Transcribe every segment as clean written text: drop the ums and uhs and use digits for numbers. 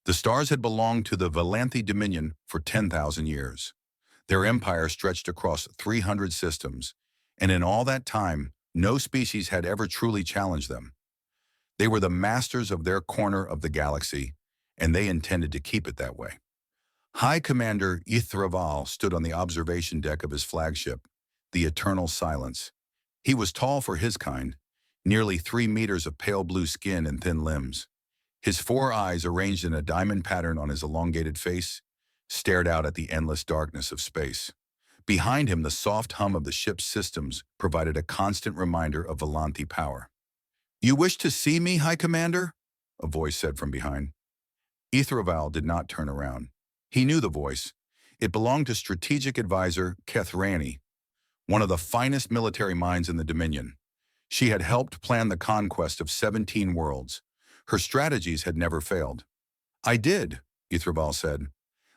The stars had belonged to the Valanthi Dominion for 10,000 years. Their empire stretched across 300 systems, and in all that time, no species had ever truly challenged them. They were the masters of their corner of the galaxy, and they intended to keep it that way. High Commander Ithraval stood on the observation deck of his flagship, the Eternal Silence. He was tall for his kind, nearly 3 meters of pale blue skin and thin limbs. His 4 eyes, arranged in a diamond pattern on his elongated face, stared out at the endless darkness of space. Behind him, the soft hum of the ship's systems provided a constant reminder of Valanthi power. "You wish to see me, High Commander?" a voice said from behind. Ithraval did not turn around. He knew the voice. It belonged to strategic advisor Kethrani, one of the finest military minds in the Dominion. She had helped plan the conquest of 17 worlds. Her strategies had never failed. "I did," Ithraval said.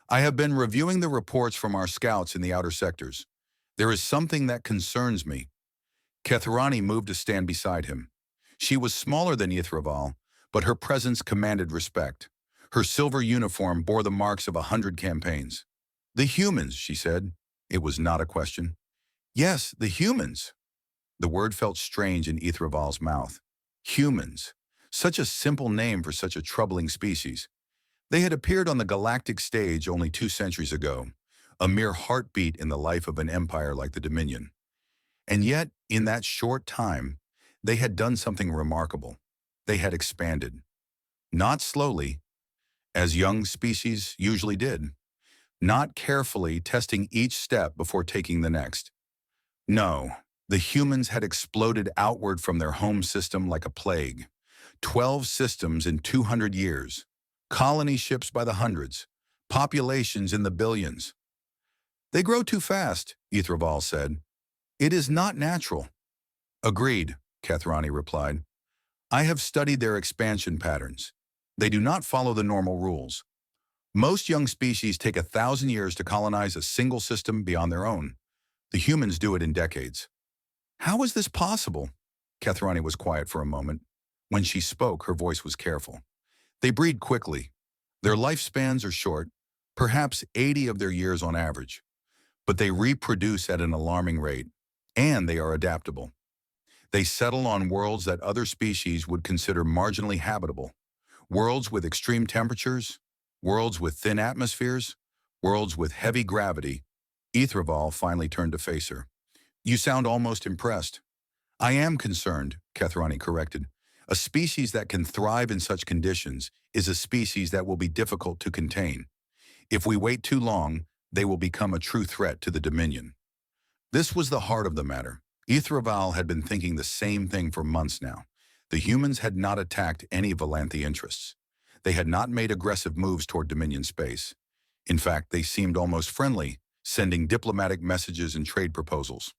"I have been reviewing the reports from our scouts in the outer sectors. There is something that concerns me." Kethrani moved to stand beside him. She was smaller than Ithraval, but her presence commanded respect. Her silver uniform bore the marks of 100 campaigns. "The humans," she said. It was not a question. "Yes, the humans." The word felt strange in Ithraval's mouth. Humans. Such a simple name for such a troubling species. They had appeared on the galactic stage only 2 centuries ago, a mere heartbeat in the life of an empire like the Dominion. And yet, in that short time, they had done something remarkable. They had expanded. Not slowly, as young species usually did. Not carefully testing each step before taking the next. No, the humans had exploded outward from their home system like a plague. 12 systems in 200 years. Colony ships by the hundreds. Populations in the billions. "They grow too fast," Ithraval said. "It is not natural." "Agreed," Kethrani replied. "I have studied their expansion patterns. They do not follow the normal rules. Most young species take 1,000 years to colonize a single system beyond their own. The humans do it in decades." "How is this possible?" Kethrani was quiet for a moment. When she spoke, her voice was careful. "They breed quickly. Their lifespans are short, perhaps 80 of their years on average. But they reproduce at an alarming rate, and they are adaptable. They settle on worlds that other species would consider marginally habitable. Worlds with extreme temperatures, worlds with thin atmospheres, worlds with heavy gravity." Ithraval finally turned to face her. "You sound almost impressed." "I am concerned," Kethrani corrected. "A species that can thrive in such conditions is a species that will be difficult to contain. If we wait too long, they will become a true threat to the Dominion." This was the heart of the matter. Ithraval had been thinking the same thing for months now. The humans had not attacked any Valanthi interests. They had not made aggressive moves toward Dominion space. In fact, they seemed almost friendly, sending diplomatic messages and trade proposals.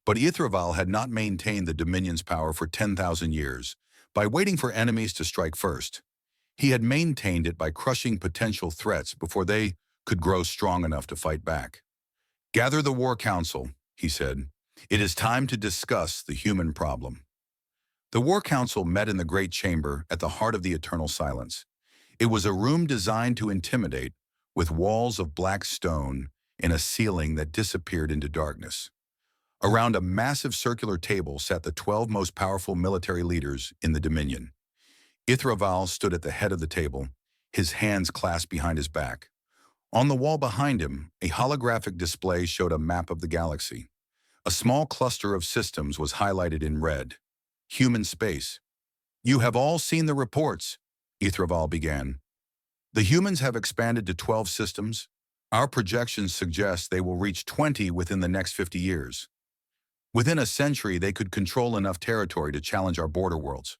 But Ithraval had not maintained the Dominion's power for 10,000 years by waiting for enemies to strike first. He had maintained it by crushing potential threats before they could grow strong enough to fight back. "Gather the War Council," he said. "It is time to discuss the human problem." The War Council met in the Great Chamber at the heart of the Eternal Silence. It was a room designed to intimidate, with walls of black stone and a ceiling that disappeared into darkness. Around a massive circular table sat the 12 most powerful military leaders in the Dominion. Ithraval stood at the head of the table, his hands clasped behind his back. On the wall behind him, a holographic display showed a map of the galaxy. A small cluster of systems was highlighted in red. Human space. "You have all seen the reports," Ithraval began. "The humans have expanded to 12 systems. Our projections suggest they will reach 20 within the next 50 years. Within a century, they could control enough territory to challenge our border worlds."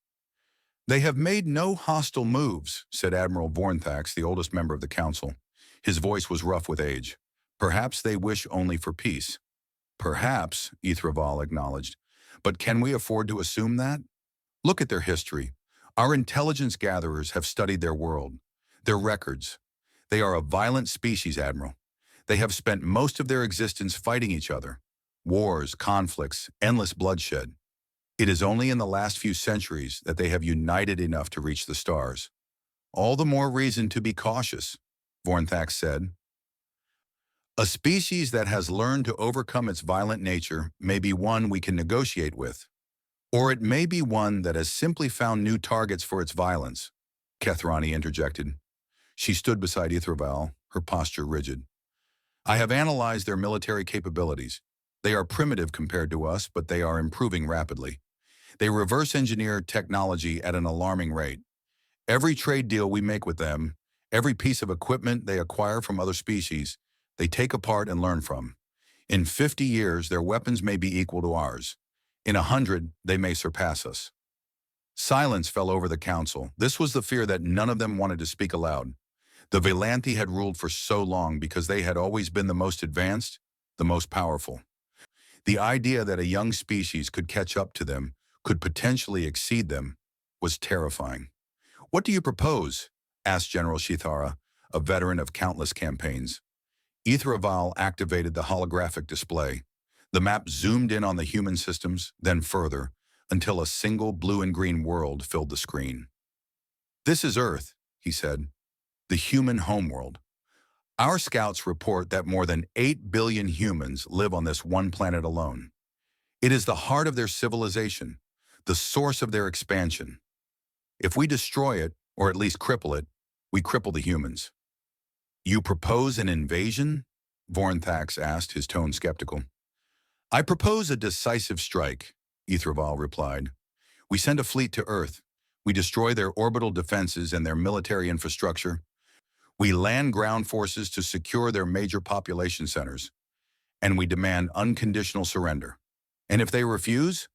"They have made no hostile moves," said Admiral Vornthax, the oldest member of the council. His voice was rough with age. "Perhaps they wish only for peace." "Perhaps," Ithraval acknowledged. "But can we afford to assume that? Look at their history. Our intelligence gatherers have studied their world, their records. They are a violent species, Admiral. They have spent most of their existence fighting each other. Wars, conflicts, endless bloodshed. It is only in the last few centuries that they have united enough to reach the stars. All the more reason to be cautious, Vornthax said. A species that has learned to overcome its violent nature may be one we can negotiate with, or it may be one that has simply found new targets for its violence, Kethrani interjected. She stood beside Ithraval, her posture rigid. I have analyzed their military capabilities. They are primitive compared to us, but they are improving rapidly. They reverse engineer technology at an alarming rate. Every trade deal we make with them, every piece of equipment they acquire from other species, they take apart and learn from. In 50 years, their weapons may be equal to ours. In 100, they may surpass us. Silence fell over the council. This was the fear that none of them wanted to speak aloud. The Velanthi had ruled for so long because they had always been the most advanced, the most powerful. The idea that a young species could catch up to them, could potentially exceed them, was terrifying. What do you propose? Asked General Shithara, a veteran of countless campaigns. Ithraval activated the holographic display. The map zoomed in on the human systems, then further, until a single blue and green world filled the screen. This is Earth, he said, the human homeworld. Our scouts report that more than 8 billion humans live on this one planet alone. It is the heart of their civilization, the source of their expansion. If we destroy it, or at least cripple it, we cripple the humans. You propose an invasion? Vornthax asked, his tone skeptical. I propose a decisive strike, Ithraval replied. We send a fleet to Earth. We destroy their orbital defenses and their military infrastructure. We land ground forces to secure their major population centers. And we demand unconditional surrender. And if they refuse,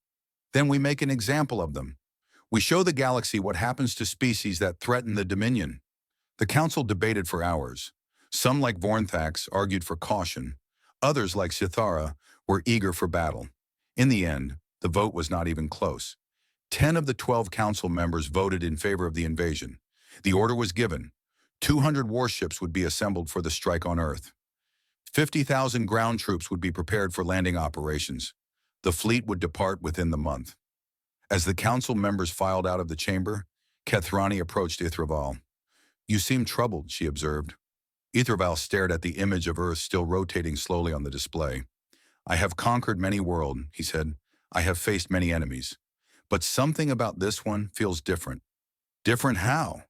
then we make an example of them. We show the galaxy what happens to species that threaten the Dominion. The council debated for hours. Some, like Vornthax, argued for caution. Others, like Sithara, were eager for battle. In the end, the vote was not even close. 10 of the 12 council members voted in favor of the invasion. The order was given. 200 warships would be assembled for the strike on Earth. 50,000 ground troops would be prepared for landing operations. The fleet would depart within the month. As the council members filed out of the chamber, Kethrani approached Ithraval. You seem troubled, she observed. Ithraval stared at the image of Earth still rotating slowly on the display. I have conquered many worlds, he said. I have faced many enemies. But something about this one feels different. Different how?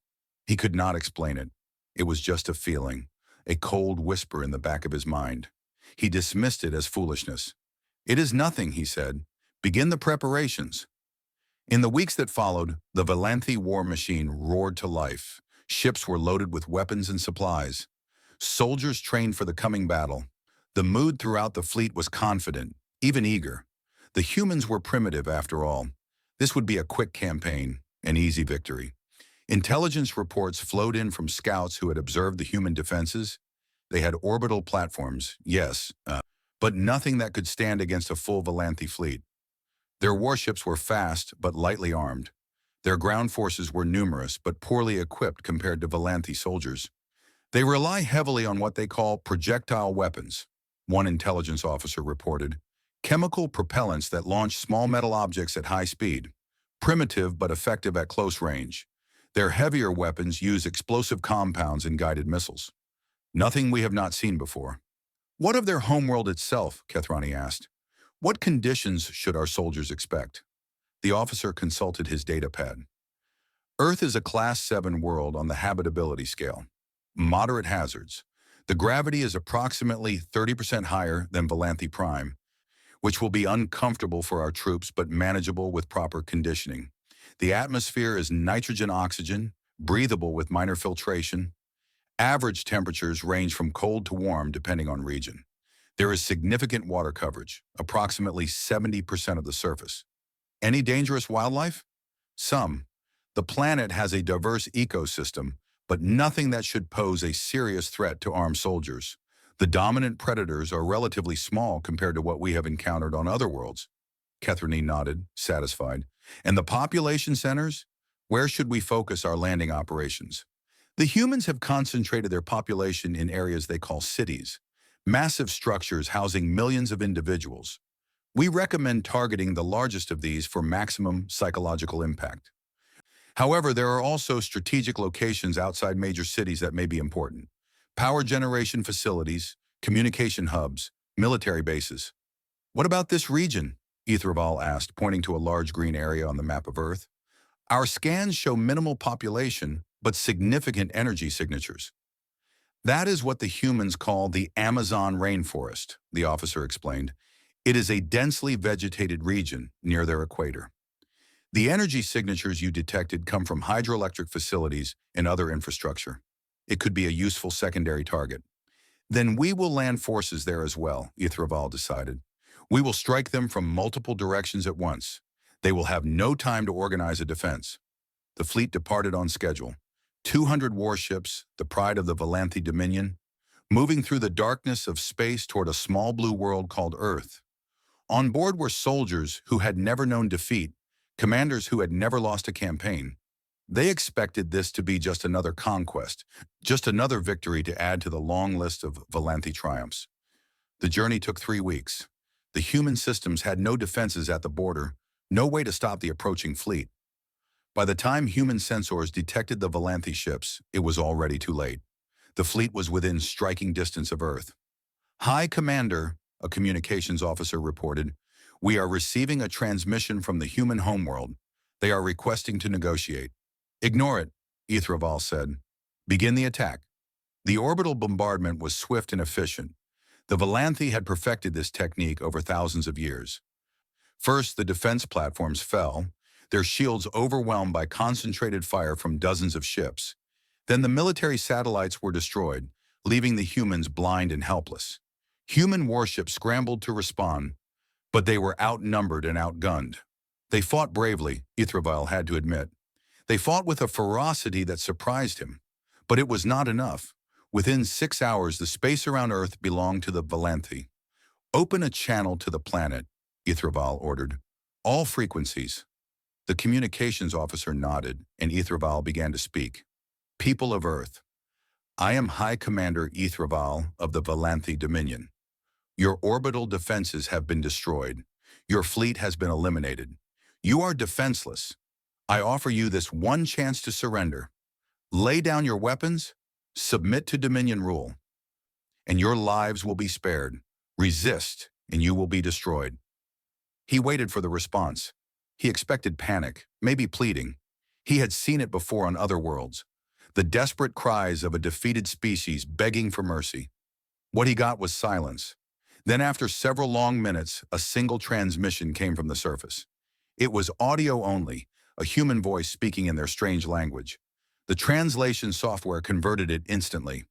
He could not explain it. It was just a feeling, a cold whisper in the back of his mind. He dismissed it as foolishness. It is nothing, he said. Begin the preparations. In the weeks that followed, the Velanthi war machine roared to life. Ships were loaded with weapons and supplies. Soldiers trained for the coming battle. The mood throughout the fleet was confident, even eager. The humans were primitive, after all. This would be a quick campaign, an easy victory. Intelligence reports flowed in from scouts who had observed the human defenses. They had orbital platforms, yes, but nothing that could stand against a full Velanthi fleet. Their warships were fast but lightly armed. Their ground forces were numerous but poorly equipped compared to Velanthi soldiers. They rely heavily on what they call projectile weapons, one intelligence officer reported. Chemical propellants that launch small metal objects at high speed. Primitive but effective at close range. Their heavier weapons use explosive compounds and guided missiles. Nothing we have not seen before. What of their homeworld itself? Kethrani asked. What conditions should our soldiers expect? The officer consulted his datapad. Earth is a Class 7 world on the habitability scale. Moderate hazards. The gravity is approximately 30% higher than Velanthi Prime, which will be uncomfortable for our troops but manageable with proper conditioning. The atmosphere is nitrogen-oxygen, breathable with minor filtration. Average temperatures range from cold to warm depending on region. There is significant water coverage, approximately 70% of the surface. Any dangerous wildlife? Some. The planet has a diverse ecosystem, but nothing that should pose a serious threat to armed soldiers. The dominant predators are relatively small compared to what we have encountered on other worlds. Kethrani nodded, satisfied. And the population centers? Where should we focus our landing operations? The humans have concentrated their population in areas they call cities, massive structures housing millions of individuals. We recommend targeting the largest of these for maximum psychological impact. However, there are also strategic locations outside major cities that may be important. Power generation facilities, communication hubs, military bases. What about this region? Etherval asked, pointing to a large green area on the map of Earth. Our scans show minimal population, but significant energy signatures. That is what the humans call the Amazon rainforest, the officer explained. It is a densely vegetated region near their equator. The energy signatures you detected come from hydroelectric facilities and other infrastructure. It could be a useful secondary target. Then we will land forces there as well, Ithraval decided. We will strike them from multiple directions at once. They will have no time to organize a defense. The fleet departed on schedule. 200 warships, the pride of the Valanthi Dominion, moving through the darkness of space toward a small blue world called Earth. On board were soldiers who had never known defeat, commanders who had never lost a campaign. They expected this to be just another conquest, just another victory to add to the long list of Valanthi triumphs. The journey took 3 weeks. The human systems had no defenses at the border, no way to stop the approaching fleet. By the time human sensors detected the Valanthi ships, it was already too late. The fleet was within striking distance of Earth. High Commander, a communications officer reported, we are receiving a transmission from the human homeworld. They are requesting to negotiate. Ignore it, Ithraval said. Begin the attack. The orbital bombardment was swift and efficient. The Valanthi had perfected this technique over thousands of years. First, the defense platforms fell, their shields overwhelmed by concentrated fire from dozens of ships. Then the military satellites were destroyed, leaving the humans blind and helpless. Human warships scrambled to respond, but they were outnumbered and outgunned. They fought bravely, Ithraval had to admit. They fought with a ferocity that surprised him. But it was not enough. Within 6 hours, the space around Earth belonged to the Valanthi. Open a channel to the planet, Ithraval ordered. All frequencies. The communications officer nodded, and Ithraval began to speak. People of Earth, I am High Commander Ithraval of the Valanthi Dominion. Your orbital defenses have been destroyed. Your fleet has been eliminated. You are defenseless. I offer you this one chance to surrender. Lay down your weapons, submit to Dominion rule, and your lives will be spared. Resist, and you will be destroyed. He waited for the response. He expected panic, maybe pleading. He had seen it before on other worlds. The desperate cries of a defeated species begging for mercy. What he got was silence. Then after several long minutes, a single transmission came from the surface. It was audio only, a human voice speaking in their strange language. The translation software converted it instantly.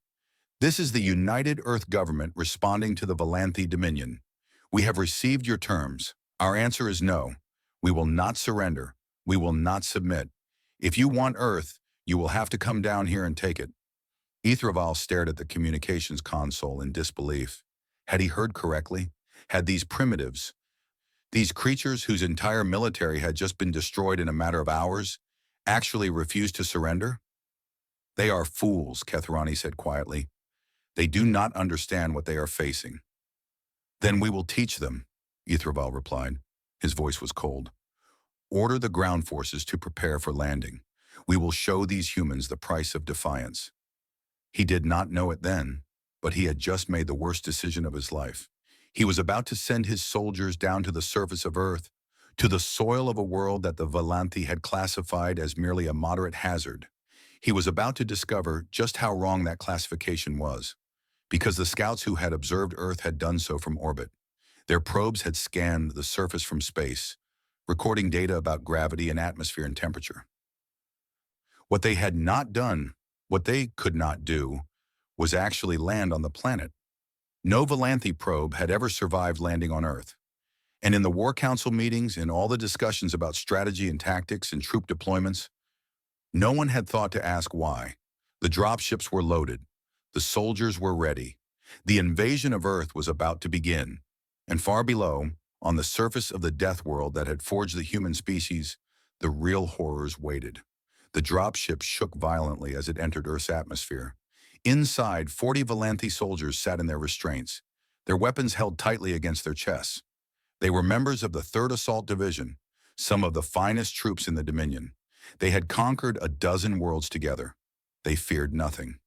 This is the United Earth Government responding to the Valanthi Dominion. We have received your terms. Our answer is no. We will not surrender. We will not submit. If you want Earth, you will have to come down here and take it. Ithraval stared at the communications console in disbelief. Had he heard correctly? Had these primitives, these creatures whose entire military had just been destroyed in a matter of hours, actually refused to surrender? They are fools, Kethrani said quietly. They do not understand what they are facing. Then we will teach them, Ithraval replied. His voice was cold. Order the ground forces to prepare for landing. We will show these humans the price of defiance. He did not know it then, but he had just made the worst decision of his life. He was about to send his soldiers down to the surface of Earth, to the soil of a world that the Valanthi had classified as merely a moderate hazard. He was about to discover just how wrong that classification was, because the scouts who had observed Earth had done so from orbit. Their probes had scanned the surface from space, recording data about gravity and atmosphere and temperature. What they had not done, what they could not do, was actually land on the planet. No Valanthi probe had ever survived landing on Earth. And in the War Council meetings and all the discussions about strategy and tactics and troop deployments, no one had thought to ask why. The dropships were loaded. The soldiers were ready. The invasion of Earth was about to begin. And far below, on the surface of the Deathworld that had forged the human species, the real horrors waited. The dropship shook violently as it entered Earth's atmosphere. Inside, 40 Valanthi soldiers sat in their restraints, their weapons held tightly against their chests. They were members of the 3rd Assault Division, some of the finest troops in the Dominion. They had conquered a dozen worlds together. They feared nothing.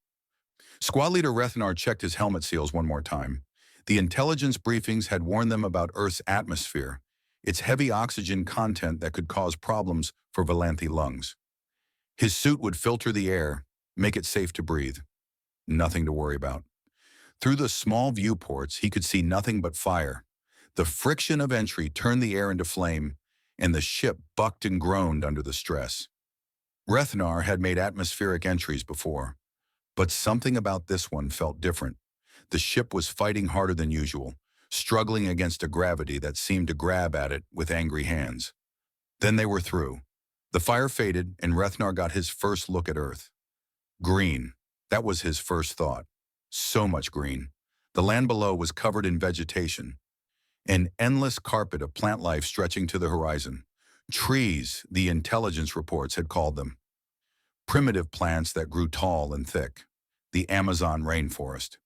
Squad leader Rethnar checked his helmet seals one more time. The intelligence briefings had warned them about Earth's atmosphere, its heavy oxygen content that could cause problems for Valanthe lungs. His suit would filter the air, make it safe to breathe. Nothing to worry about. Through the small viewports, he could see nothing but fire. The friction of entry turned the air into flame, and the ship bucked and groaned under the stress. Rethnar had made atmospheric entries before, but something about this one felt different. The ship was fighting harder than usual, struggling against a gravity that seemed to grab at it with angry hands. Then they were through. The fire faded, and Rethnar got his first look at Earth. Green. That was his first thought. So much green. The land below was covered in vegetation. An endless carpet of plant life stretching to the horizon. Trees, the intelligence reports had called them. Primitive plants that grew tall and thick. The Amazon rainforest.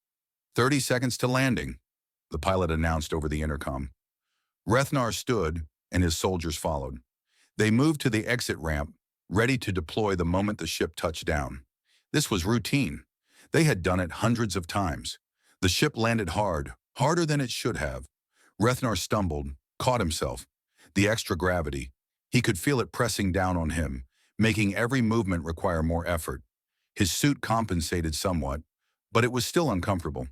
30 seconds to landing, the pilot announced over the intercom. Rethnar stood, and his soldiers followed. They moved to the exit ramp, ready to deploy the moment the ship touched down. This was routine. They had done it hundreds of times. The ship landed hard, harder than it should have. Rethnar stumbled, caught himself. The extra gravity. He could feel it pressing down on him, making every movement require more effort. His suit compensated somewhat, but it was still uncomfortable.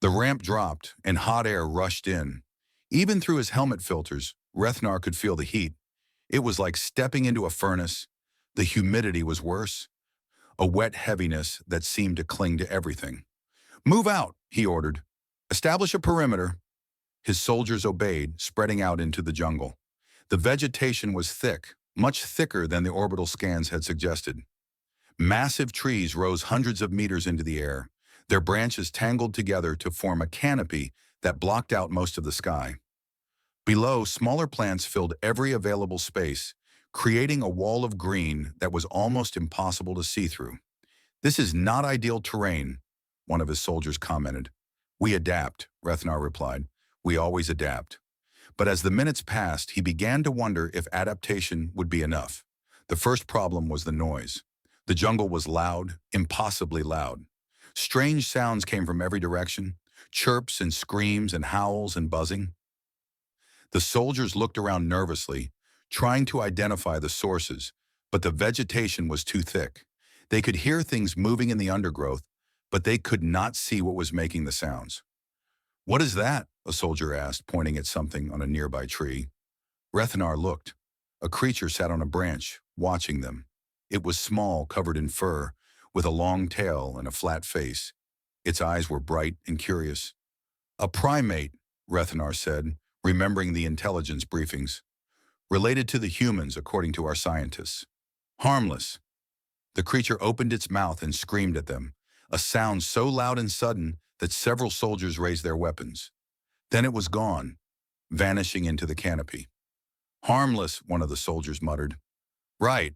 The ramp dropped, and hot air rushed in. Even through his helmet filters, Rethnar could feel the heat. It was like stepping into a furnace. The humidity was worse. A wet heaviness that seemed to cling to everything. "Move out," he ordered. "Establish a perimeter." His soldiers obeyed, spreading out into the jungle. The vegetation was thick, much thicker than the orbital scans had suggested. Massive trees rose hundreds of meters into the air, their branches tangled together to form a canopy that blocked out most of the sky. Below, smaller plants filled every available space, creating a wall of green that was almost impossible to see through. "This is not ideal terrain," one of his soldiers commented. "We adapt," Rethnar replied. "We always adapt." But as the minutes passed, he began to wonder if adaptation would be enough. The first problem was the noise. The jungle was loud, impossibly loud. Strange sounds came from every direction, chirps and screams and howls and buzzing. The soldiers looked around nervously, trying to identify the sources, but the vegetation was too thick. They could hear things moving in the undergrowth, but they could not see what was making the sounds. "What is that?" a soldier asked, pointing at something on a nearby tree. Rethnar looked. A creature sat on a branch, watching them. It was small, covered in fur, with a long tail and a flat face. Its eyes were bright and curious. "A primate," Rethnar said, remembering the intelligence briefings. "Related to the humans, according to our scientists. Harmless." The creature opened its mouth and screamed at them, a sound so loud and sudden that several soldiers raised their weapons. Then it was gone, vanishing into the canopy. "Harmless," one of the soldiers muttered. "Right."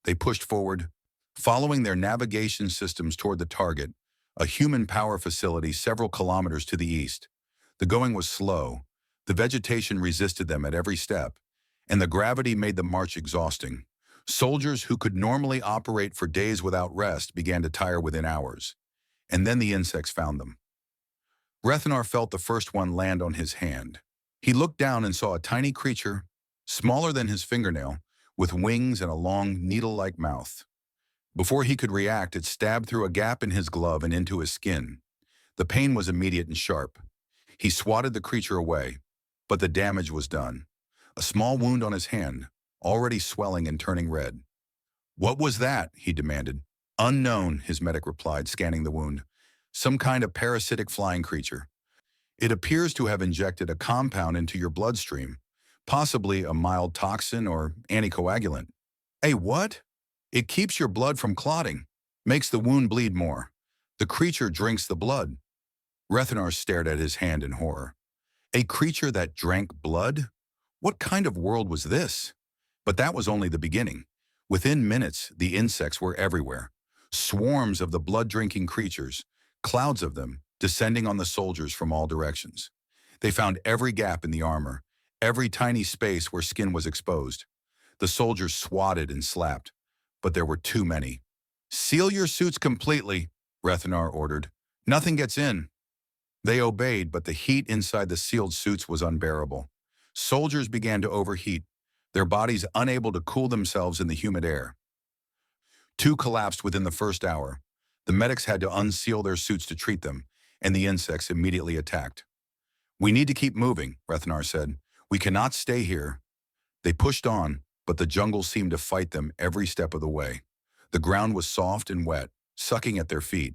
They pushed forward, following their navigation systems toward the target, a human power facility several kilometers to the east. The going was slow. The vegetation resisted them at every step, and the gravity made the march exhausting. Soldiers who could normally operate for days without rest began to tire within hours. And then the insects found them. Rethnar felt the first one land on his hand. He looked down and saw a tiny creature, smaller than his fingernail, with wings and a long, needle-like mouth. Before he could react, it stabbed through a gap in his glove and into his skin. The pain was immediate and sharp. He swatted the creature away, but the damage was done. A small wound on his hand, already swelling and turning red. "What was that?" he demanded. "Unknown," his medic replied, scanning the wound. "Some kind of parasitic flying creature. It appears to have injected a compound into your bloodstream, possibly a mild toxin or anticoagulant." "Hey, what?" "It keeps your blood from clotting, makes the wound bleed more. The creature drinks the blood." Rethnar stared at his hand in horror. A creature that drank blood? What kind of world was this? But that was only the beginning. Within minutes, the insects were everywhere. Swarms of the blood-drinking creatures, clouds of them, descending on the soldiers from all directions. They found every gap in the armor, every tiny space where skin was exposed. The soldiers swatted and slapped, but there were too many. "Seal your suits completely," Rethnar ordered. "Nothing gets in." They obeyed, but the heat inside the sealed suits was unbearable. Soldiers began to overheat, their bodies unable to cool themselves in the humid air. Two collapsed within the first hour. The medics had to unseal their suits to treat them, and the insects immediately attacked. "We need to keep moving," Rethnar said. "We cannot stay here." They pushed on, but the jungle seemed to fight them every step of the way. The ground was soft and wet, sucking at their feet.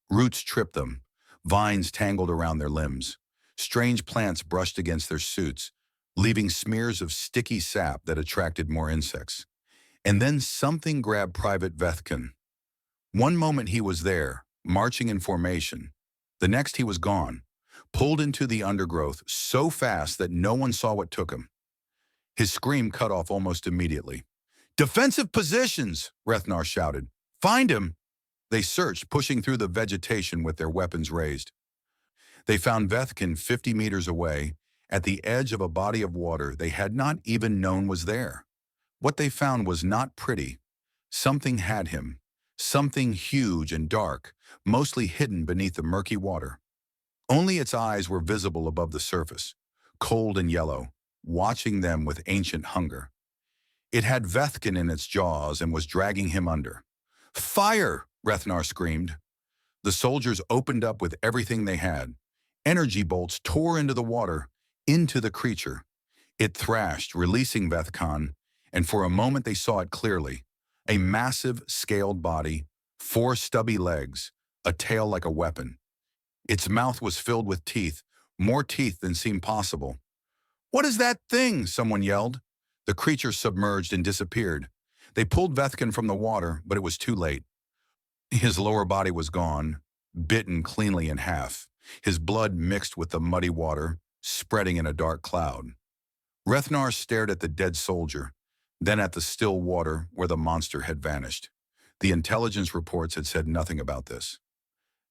Roots tripped them. Vines tangled around their limbs. Strange plants brushed against their suits, leaving smears of sticky sap that attracted more insects. And then something grabbed Private Vethkin. One moment he was there, marching in formation. The next he was gone, pulled into the undergrowth so fast that no one saw what took him. His scream cut off almost immediately. "Defensive positions!" Rethnar shouted. "Find him!" They searched, pushing through the vegetation with their weapons raised. They found Vethkin 50 meters away, at the edge of a body of water they had not even known was there. What they found was not pretty. Something had him. Something huge and dark, mostly hidden beneath the murky water. Only its eyes were visible above the surface, cold and yellow, watching them with ancient hunger. It had Vethkin in its jaws and was dragging him under. "Fire!" Rethnar screamed. The soldiers opened up with everything they had. Energy bolts tore into the water, into the creature. It thrashed, releasing Vethkan, and for a moment they saw it clearly. A massive, scaled body, 4 stubby legs, a tail like a weapon. Its mouth was filled with teeth, more teeth than seemed possible. "What is that thing?" someone yelled. The creature submerged and disappeared. They pulled Vethkin from the water, but it was too late. His lower body was gone, bitten cleanly in half. His blood mixed with the muddy water, spreading in a dark cloud. Rethnar stared at the dead soldier, then at the still water where the monster had vanished. The intelligence reports had said nothing about this.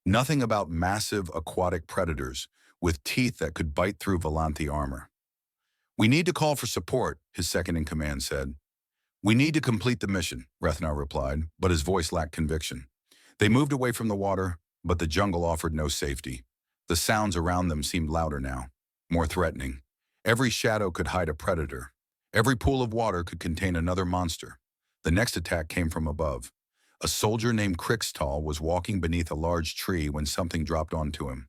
Nothing about massive aquatic predators with teeth that could bite through Volanthi armor. "We need to call for support," his second-in-command said. "We need to complete the mission," Rethnar replied, but his voice lacked conviction. They moved away from the water, but the jungle offered no safety. The sounds around them seemed louder now, more threatening. Every shadow could hide a predator. Every pool of water could contain another monster. The next attack came from above. A soldier named Krixtal was walking beneath a large tree when something dropped onto him.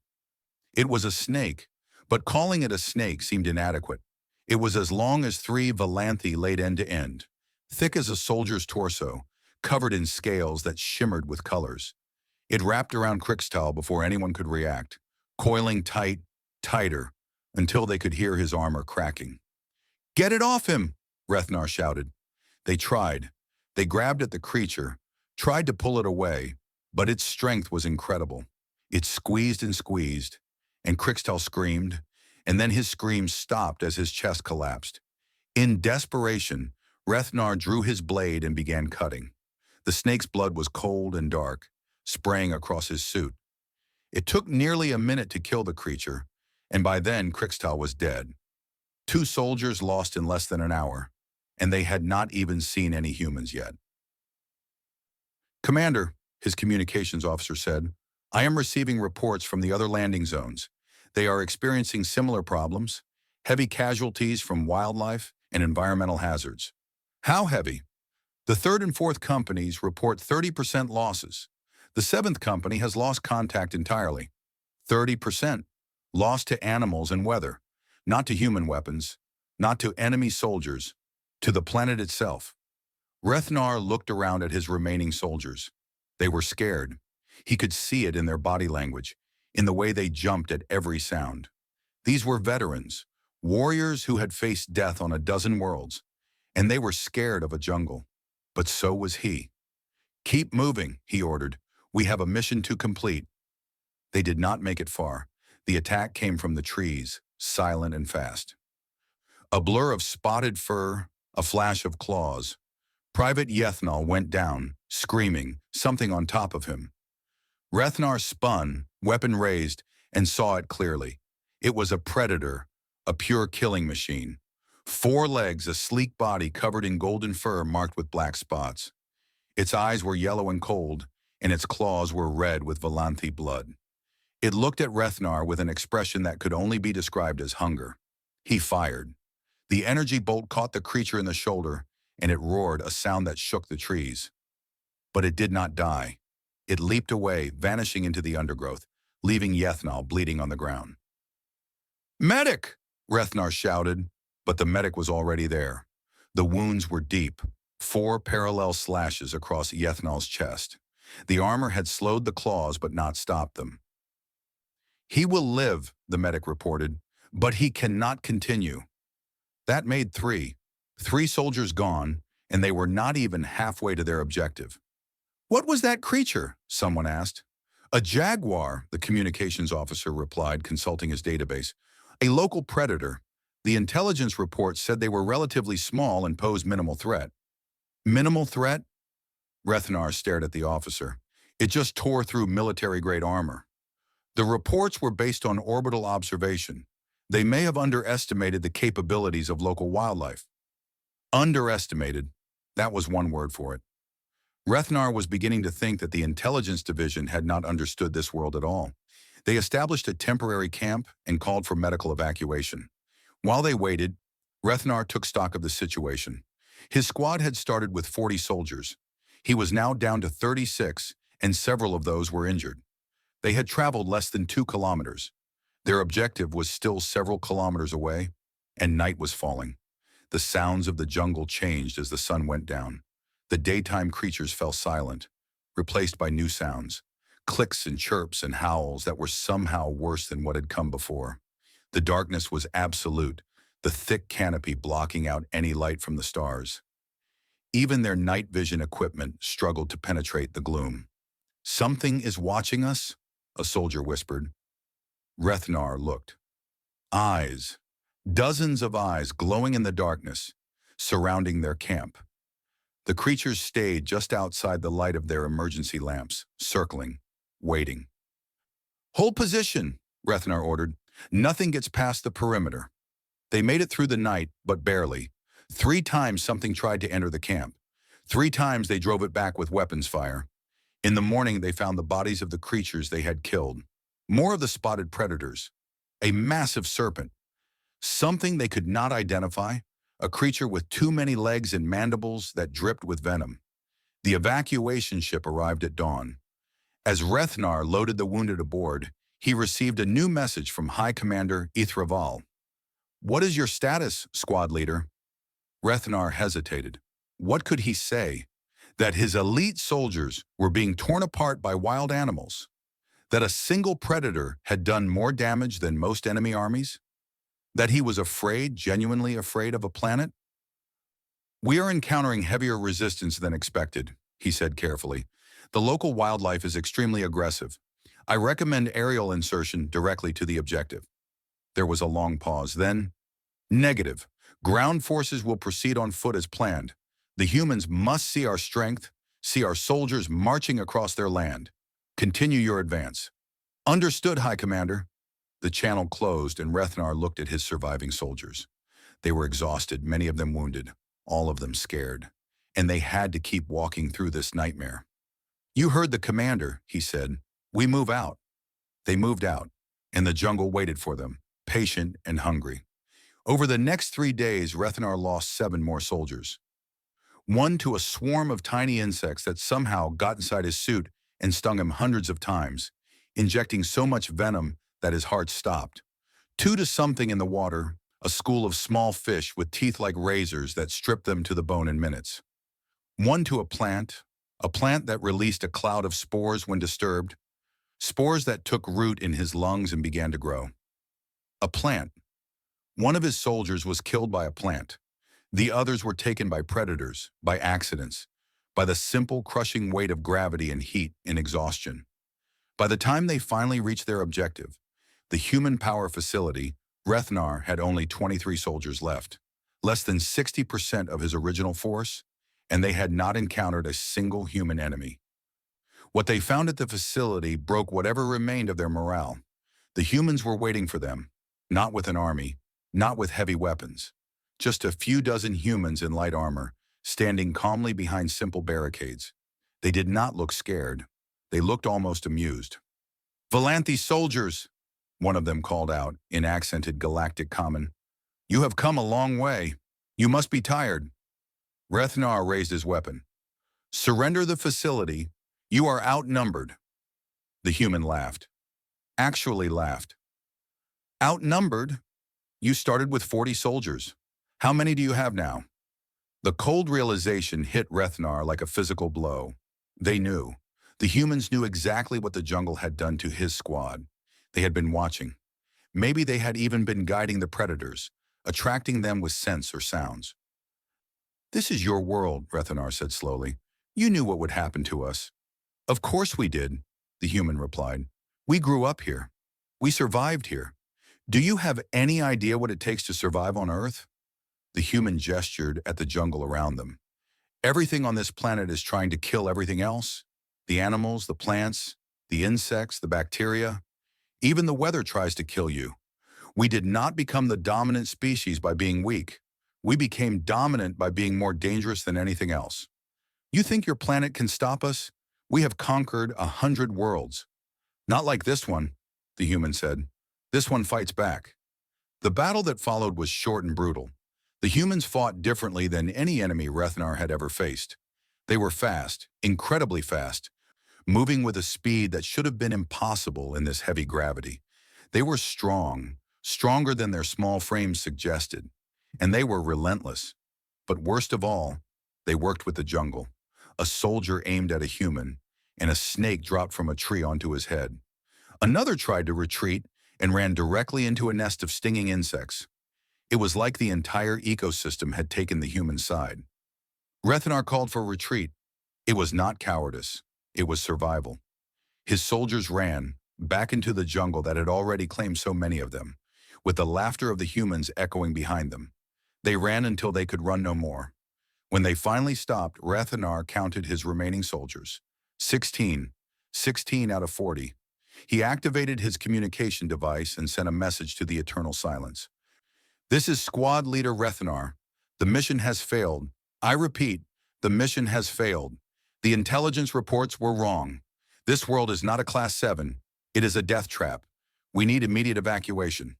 It was a snake, but calling it a snake seemed inadequate. It was as long as 3 Volanthi laid end to end, thick as a soldier's torso, covered in scales that shimmered with colors. It wrapped around Krixtal before anyone could react, coiling tight, tighter, until they could hear his armor cracking. "Get it off him!" Rethnar shouted. They tried. They grabbed at the creature, tried to pull it away, but its strength was incredible. It squeezed, and Krixtal screamed, and then his screams stopped as his chest collapsed. In desperation, Rethnar drew his blade and began cutting. The snake's blood was cold and dark, spraying across his suit. It took nearly a minute to kill the creature, and by then Krixtal was dead. 2 soldiers lost in less than an hour, and they had not even seen any humans yet. "Commander," his communications officer said, "I am receiving reports from the other landing zones. They are experiencing similar problems, heavy casualties from wildlife and environmental hazards." "How heavy?" "The 3rd and 4th companies report 30% losses. The 7th company has lost contact entirely. 30%. Lost to animals and weather, not to human weapons, not to enemy soldiers, to the planet itself." Rethnar looked around at his remaining soldiers. They were scared. He could see it in their body language, in the way they jumped at every sound. These were veterans, warriors who had faced death on a dozen worlds, and they were scared of a jungle. But so was he. "Keep moving," he ordered. "We have a mission to complete." They did not make it far. The attack came from the trees, silent and fast. A blur of spotted fur, a flash of claws. Private Yethnal went down, screaming, something on top of him. Rethnar spun, weapon raised, and saw it clearly. It was a predator, a pure killing machine. 4 legs, a sleek body covered in golden fur marked with black spots. Its eyes were yellow and cold, and its claws were red with Valanthi blood. It looked at Rethnar with an expression that could only be described as hunger. He fired. The energy bolt caught the creature in the shoulder, and it roared, a sound that shook the trees. But it did not die. It leaped away, vanishing into the undergrowth, leaving Yethnal bleeding on the ground. "Medic!" Rethnar shouted, but the medic was already there. The wounds were deep, 4 parallel slashes across Yethnal's chest. The armor had slowed the claws but not stopped them. "He will live," the medic reported, "but he cannot continue." That made 3. 3 soldiers gone, and they were not even halfway to their objective. "What was that creature?" someone asked. "A jaguar," the communications officer replied, consulting his database. "A local predator. The intelligence report said they were relatively small and posed minimal threat." "Minimal threat?" Rethnar stared at the officer. "It just tore through military-grade armor." "The reports were based on orbital observation. They may have underestimated the capabilities of local wildlife." Underestimated. That was one word for it. Rethnar was beginning to think that the intelligence division had not understood this world at all. They established a temporary camp and called for medical evacuation. While they waited, Rethnar took stock of the situation. His squad had started with 40 soldiers. He was now down to 36, and several of those were injured. They had traveled less than 2 kilometers. Their objective was still several kilometers away, and night was falling. The sounds of the jungle changed as the sun went down. The daytime creatures fell silent, replaced by new sounds, clicks and chirps and howls that were somehow worse than what had come before. The darkness was absolute, the thick canopy blocking out any light from the stars. Even their night vision equipment struggled to penetrate the gloom. "Something is watching us," a soldier whispered. Rethnar looked. Eyes. Dozens of eyes glowing in the darkness, surrounding their camp. The creatures stayed just outside the light of their emergency lamps, circling, waiting. "Hold position," Rethnar ordered. "Nothing gets past the perimeter." They made it through the night, but barely. 3 times something tried to enter the camp. 3 times they drove it back with weapons fire. In the morning they found the bodies of the creatures they had killed. More of the spotted predators. A massive serpent. Something they could not identify. A creature with too many legs and mandibles that dripped with venom. The evacuation ship arrived at dawn. As Rethnar loaded the wounded aboard, he received a new message from High Commander Ithraval. "What is your status, squad leader?" Rethnar hesitated. What could he say? That his elite soldiers were being torn apart by wild animals? That a single predator had done more damage than most enemy armies? That he was afraid, genuinely afraid of a planet? "We are encountering heavier resistance than expected," he said carefully. "The local wildlife is extremely aggressive. I recommend aerial insertion directly to the objective." There was a long pause. Then, "Negative. Ground forces will proceed on foot as planned. The humans must see our strength, see our soldiers marching across their land. Continue your advance." "Understood, High Commander." The channel closed, and Rethnar looked at his surviving soldiers. They were exhausted, many of them wounded, all of them scared. And they had to keep walking through this nightmare. "You heard the commander," he said. "We move out." They moved out, and the jungle waited for them, patient and hungry. Over the next 3 days, Rethnar lost 7 more soldiers. One to a swarm of tiny insects that somehow got inside his suit and stung him hundreds of times, injecting so much venom that his heart stopped. 2 to something in the water, a school of small fish with teeth like razors that stripped them to the bone in minutes. 1 to a plant that released a cloud of spores when disturbed, spores that took root in his lungs and began to grow. A plant. One of his soldiers was killed by a plant. The others were taken by predators, by accidents, by the simple crushing weight of gravity and heat and exhaustion. By the time they finally reached their objective, the human power facility, Rethnar had only 23 soldiers left, less than 60% of his original force, and they had not encountered a single human enemy. What they found at the facility broke whatever remained of their morale. The humans were waiting for them, not with an army, not with heavy weapons. Just a few dozen humans in light armor, standing calmly behind simple barricades. They did not look scared. They looked almost amused. "Valanthe soldiers," one of them called out in accented Galactic common. "You have come a long way. You must be tired." Rethnar raised his weapon. "Surrender the facility. You are outnumbered." The human laughed. Actually laughed. "Outnumbered? You started with 40 soldiers. How many do you have now?" The cold realization hit Rethnar like a physical blow. They knew. The humans knew exactly what the jungle had done to his squad. They had been watching. Maybe they had even been guiding the predators, attracting them with scents or sounds. "This is your world," Rethnar said slowly. "You knew what would happen to us." "Of course we did," the human replied. "We grew up here. We survived here. Do you have any idea what it takes to survive on Earth?" The human gestured at the jungle around them. "Everything on this planet is trying to kill everything else. The animals, the plants, the insects, the bacteria. Even the weather tries to kill you. We did not become the dominant species by being weak. We became dominant by being more dangerous than anything else. You think your planet can stop us? We have conquered 100 worlds." "Not like this one," the human said. "This one fights back." The battle that followed was short and brutal. The humans fought differently than any enemy Rethnar had ever faced. They were fast, incredibly fast, moving with a speed that should have been impossible in this heavy gravity. They were strong, stronger than their small frames suggested, and they were relentless. But worst of all, they worked with the jungle. A soldier aimed at a human, and a snake dropped from a tree onto his head. Another tried to retreat and ran directly into a nest of stinging insects. It was like the entire ecosystem had taken the human side. Rethnar called for retreat. It was not cowardice. It was survival. His soldiers ran, back into the jungle that had already claimed so many of them, with the laughter of the humans echoing behind them. They ran until they could run no more. When they finally stopped, Rethnar counted his remaining soldiers. 16. 16 out of 40. He activated his communication device and sent a message to the eternal silence. "This is Squad Leader Rethnar. The mission has failed. I repeat, the mission has failed. The intelligence reports were wrong. This world is not a Class 7. It is a death trap. We need immediate evacuation."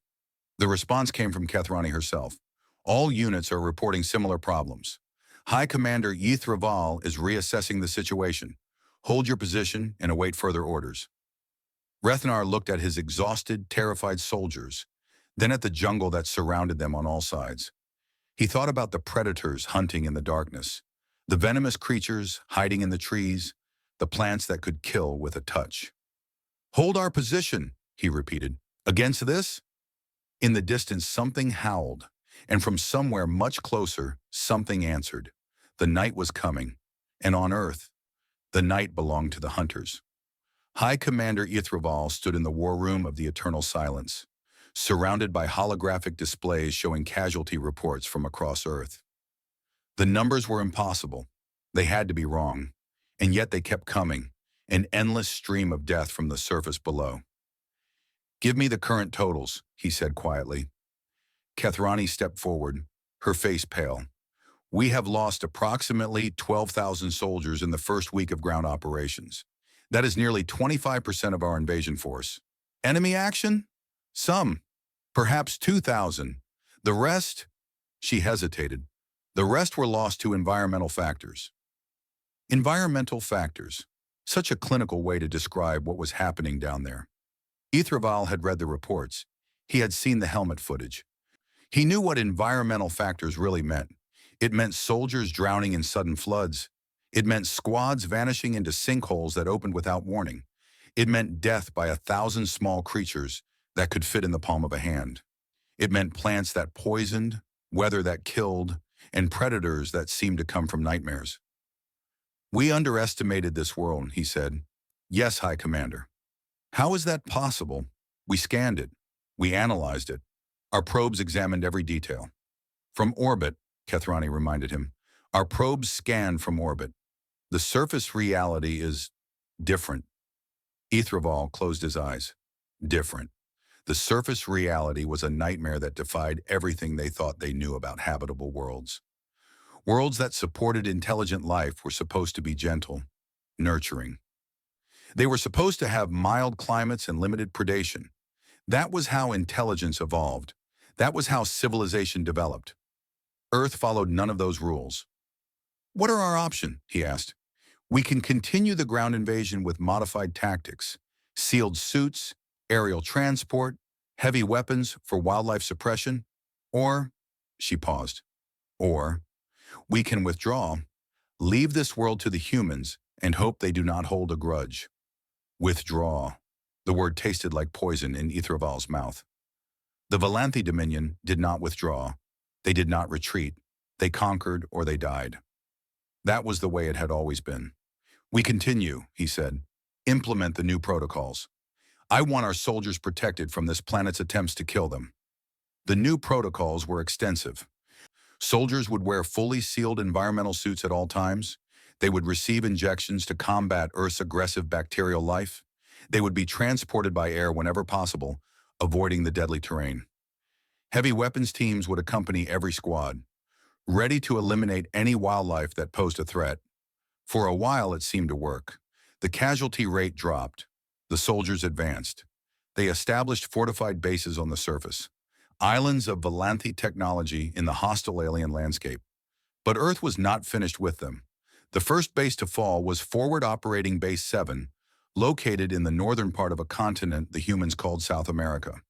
The response came from Kethrani herself. "All units are reporting similar problems. High Commander Yithraval is reassessing the situation. Hold your position and await further orders." Rethnar looked at his exhausted, terrified soldiers, then at the jungle that surrounded them on all sides. He thought about the predators hunting in the darkness, the venomous creatures hiding in the trees, the plants that could kill with a touch. "Hold our position," he repeated. "Against this?" In the distance, something howled, and from somewhere much closer, something answered. The night was coming, and on Earth, the night belonged to the hunters. High Commander Yithraval stood in the war room of the Eternal Silence, surrounded by holographic displays showing casualty reports from across Earth. The numbers were impossible. They had to be wrong, and yet they kept coming, an endless stream of death from the surface below. "Give me the current totals," he said quietly. Kethrani stepped forward, her face pale. "We have lost approximately 12,000 soldiers in the first week of ground operations. That is nearly 25% of our invasion force. Enemy action? Some. Perhaps 2,000. The rest?" She hesitated. "The rest were lost to environmental factors." Environmental factors. Such a clinical way to describe what was happening down there. Yithraval had read the reports. He had seen the helmet footage. He knew what environmental factors really meant. It meant soldiers drowning in sudden floods. It meant squads vanishing into sinkholes that opened without warning. It meant death by 1,000 small creatures that could fit in the palm of a hand. It meant plants that poisoned, weather that killed, and predators that seemed to come from nightmares. "We underestimated this world," he said. "Yes, High Commander." "How is that possible?" "We scanned it. We analyzed it. Our probes examined every detail." "From orbit," Kethrani reminded him. "Our probes scanned from orbit. The surface reality is different." Yithraval closed his eyes. Different. The surface reality was a nightmare that defied everything they thought they knew about habitable worlds. Worlds that supported intelligent life were supposed to be gentle. nurturing. They were supposed to have mild climates and limited predation. That was how intelligence evolved. That was how civilization developed. Earth followed none of those rules. "What are our options?" he asked. "We can continue the ground invasion with modified tactics, sealed suits, aerial transport, heavy weapons for wildlife suppression, or," she paused, "or we can withdraw, leave this world to the humans, and hope they do not hold a grudge." Withdraw. The word tasted like poison in Ithraval's mouth. The Valanthi Dominion did not withdraw. They did not retreat. They conquered or they died. That was the way it had always been. "We continue," he said. "Implement the new protocols. I want our soldiers protected from this planet's attempts to kill them." The new protocols were extensive. Soldiers would wear fully sealed environmental suits at all times. They would receive injections to combat Earth's aggressive bacterial life. They would be transported by air whenever possible, avoiding the deadly terrain. Heavy weapons teams would accompany every squad, ready to eliminate any wildlife that posed a threat. For a while, it seemed to work. The casualty rate dropped. The soldiers advanced. They established fortified bases on the surface, islands of Valanthi technology in the hostile alien landscape. But Earth was not finished with them. The first base to fall was Forward Operating Base 7, located in the northern part of a continent the humans called South America.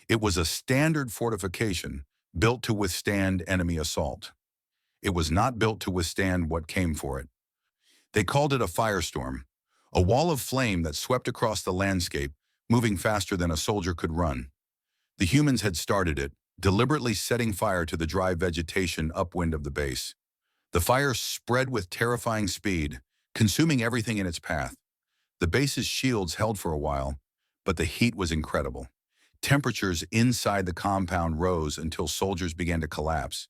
It was a standard fortification built to withstand enemy assault. It was not built to withstand what came for it. They called it a firestorm, a wall of flame that swept across the landscape, moving faster than a soldier could run. The humans had started it, deliberately setting fire to the dry vegetation upwind of the base. The fire spread with terrifying speed, consuming everything in its path. The base's shields held for a while, but the heat was incredible. Temperatures inside the compound rose until soldiers began to collapse.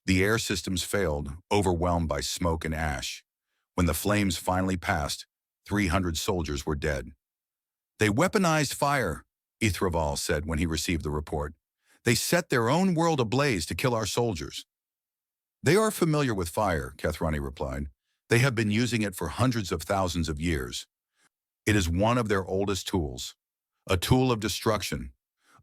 The air systems failed, overwhelmed by smoke and ash. When the flames finally passed, 300 soldiers were dead. "They weaponized fire," Ithraval said when he received the report. "They set their own world ablaze to kill our soldiers." "They are familiar with fire," Kathrani replied. "They have been using it for hundreds of thousands of years. It is one of their oldest tools. A tool of destruction.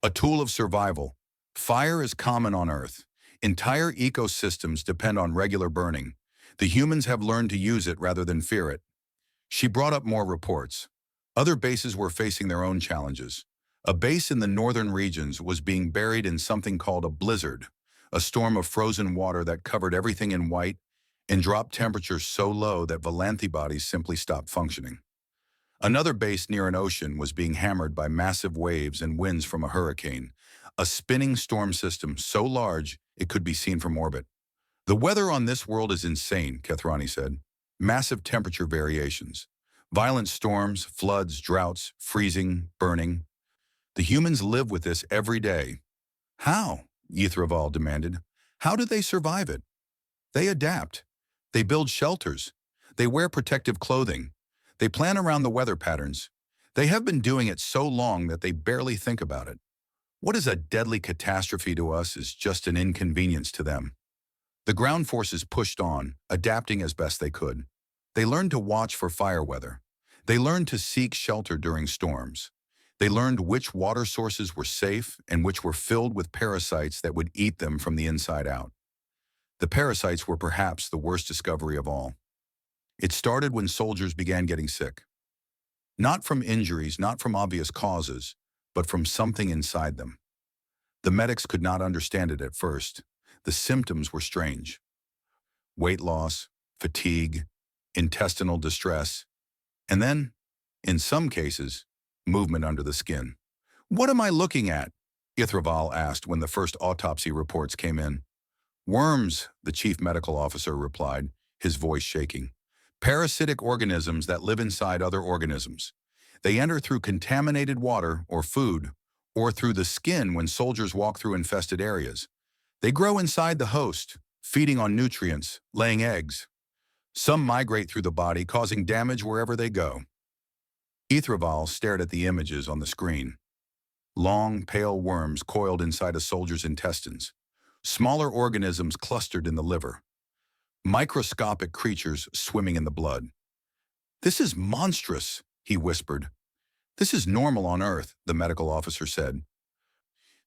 A tool of survival. Fire is common on Earth. Entire ecosystems depend on regular burning. The humans have learned to use it rather than fear it." She brought up more reports. Other bases were facing their own challenges. A base in the northern regions was being buried in something called a blizzard, a storm of frozen water that covered everything in white and dropped temperatures so low that Valanthi bodies simply stopped functioning. Another base near an ocean was being hammered by massive waves and winds from a hurricane, a spinning storm system so large it could be seen from orbit. "The weather on this world is insane," Kathrani said. "Massive temperature variations. Violent storms, floods, droughts, freezing, burning. The humans live with this every day." "How?" Yithraval demanded. "How do they survive it?" "They adapt. They build shelters. They wear protective clothing. They plan around the weather patterns. They have been doing it so long that they barely think about it. What is a deadly catastrophe to us is just an inconvenience to them." The ground forces pushed on, adapting as best they could. They learned to watch for fire weather. They learned to seek shelter during storms. They learned which water sources were safe and which were filled with parasites that would eat them from the inside out. The parasites were perhaps the worst discovery of all. It started when soldiers began getting sick. Not from injuries, not from obvious causes, but from something inside them. The medics could not understand it at first. The symptoms were strange. Weight loss, fatigue, intestinal distress, and then, in some cases, movement under the skin. "What am I looking at?" Ithraval asked when the first autopsy reports came in. "Worms," the chief medical officer replied, his voice shaking. "Parasitic organisms that live inside other organisms. They enter through contaminated water or food, or through the skin when soldiers walk through infested areas. They grow inside the host, feeding on nutrients, laying eggs. Some migrate through the body, causing damage wherever they go." Ithraval stared at the images on the screen. Long, pale worms coiled inside a soldier's intestines. Smaller organisms clustered in the liver. Microscopic creatures swimming in the blood. "This is monstrous," he whispered. "This is normal on Earth," the medical officer said.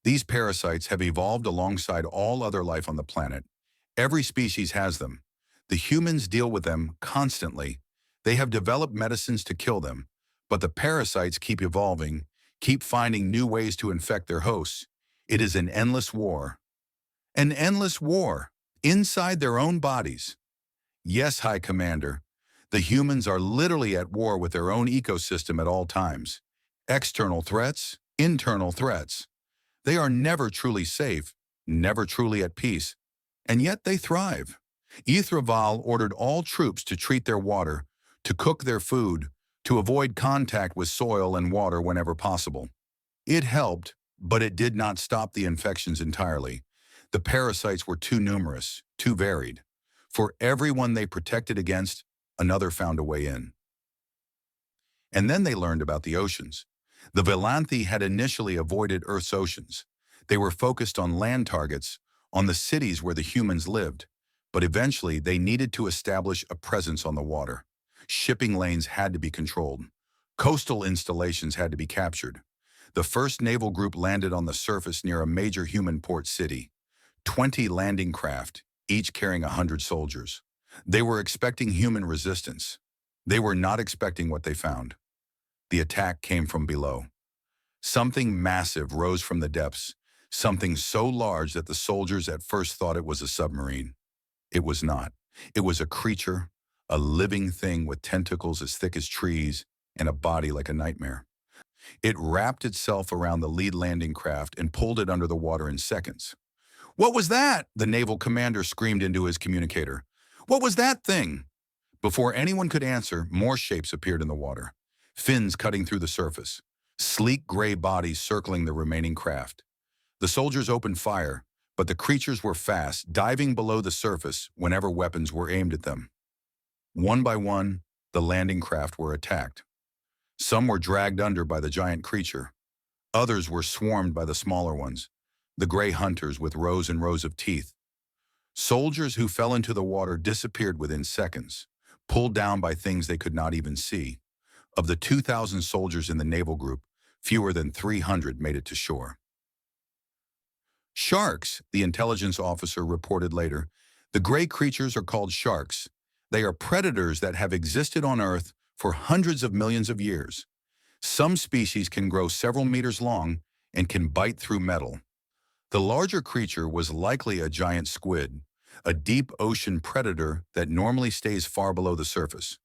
"These parasites have evolved alongside all other life on the planet. Every species has them. The humans deal with them constantly. They have developed medicines to kill them, but the parasites keep evolving, keep finding new ways to infect their hosts. It is an endless war. An endless war, inside their own bodies. Yes, High Commander, the humans are literally at war with their own ecosystem at all times. External threats, internal threats. They are never truly safe, never truly at peace, and yet they thrive. Ithraval ordered all troops to treat their water, to cook their food, to avoid contact with soil and water whenever possible. It helped, but it did not stop the infections entirely. The parasites were too numerous, too varied. For everyone they protected against, another found a way in. And then they learned about the oceans. The Velanthi had initially avoided Earth's oceans. They were focused on land targets, on the cities where the humans lived. But eventually, they needed to establish a presence on the water. Shipping lanes had to be controlled. Coastal installations had to be captured. The first naval group landed on the surface near a major human port city. 20 landing craft, each carrying 100 soldiers. They were expecting human resistance. They were not expecting what they found. The attack came from below. Something massive rose from the depths, something so large that the soldiers at first thought it was a submarine. It was not. It was a creature, a living thing with tentacles as thick as trees and a body like a nightmare. It wrapped itself around the lead landing craft and pulled it under the water in seconds. "What was that?" the naval commander screamed into his communicator. "What was that thing?" Before anyone could answer, more shapes appeared in the water. Fins cutting through the surface. Sleek gray bodies circling the remaining craft. The soldiers opened fire, but the creatures were fast, diving below the surface whenever weapons were aimed at them. One by one, the landing craft were attacked. Some were dragged under by the giant creature. Others were swarmed by the smaller ones, the gray hunters with rows and rows of teeth. Soldiers who fell into the water disappeared within seconds, pulled down by things they could not even see. Of the 2,000 soldiers in the naval group, fewer than 300 made it to shore. Sharks, the intelligence officer reported later. The gray creatures are called sharks. They are predators that have existed on Earth for hundreds of millions of years. Some species can grow several meters long and can bite through metal. The larger creature was likely a giant squid, a deep ocean predator that normally stays far below the surface.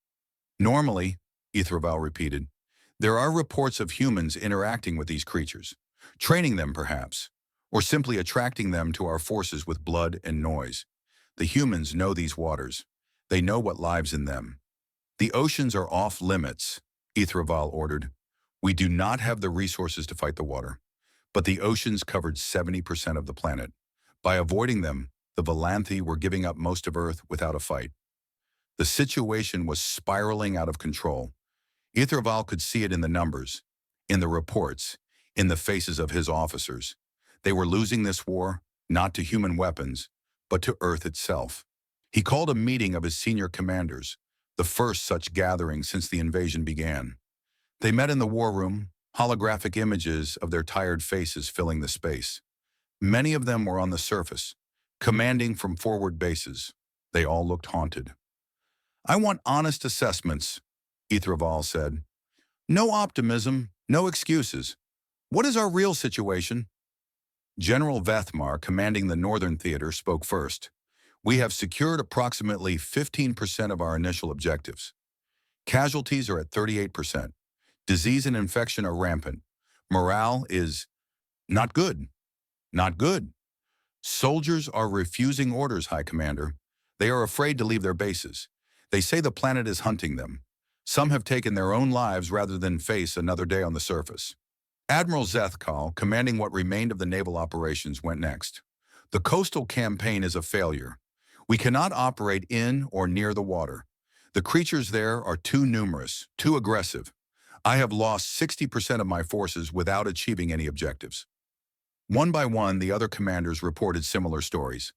Normally, Ithraval repeated, there are reports of humans interacting with these creatures, training them perhaps, or simply attracting them to our forces with blood and noise. The humans know these waters. They know what lives in them. The oceans are off limits, Ithraval ordered. We do not have the resources to fight the water, but the oceans covered 70% of the planet. By avoiding them, the Velanthi were giving up most of Earth without a fight. The situation was spiraling out of control. Ithraval could see it in the numbers, in the reports, in the faces of his officers. They were losing this war, not to human weapons, but to Earth itself. He called a meeting of his senior commanders, the first such gathering since the invasion began. They met in the war room, holographic images of their tired faces filling the space. Many of them were on the surface, commanding from forward bases. They all looked haunted. "I want honest assessments," Ithraval said. "No optimism, no excuses. What is our real situation?" General Vethmar, commanding the Northern Theater, spoke first. "We have secured approximately 15% of our initial objectives. Casualties are at 38%. Disease and infection are rampant. Morale is not good. Not good. Soldiers are refusing orders, High Commander. They are afraid to leave their bases. They say the planet is hunting them. Some have taken their own lives rather than face another day on the surface." Admiral Zethkal, commanding what remained of the naval operations, went next. "The coastal campaign is a failure. We cannot operate in or near the water. The creatures there are too numerous, too aggressive. I have lost 60% of my forces without achieving any objectives." One by one, the other commanders reported similar stories.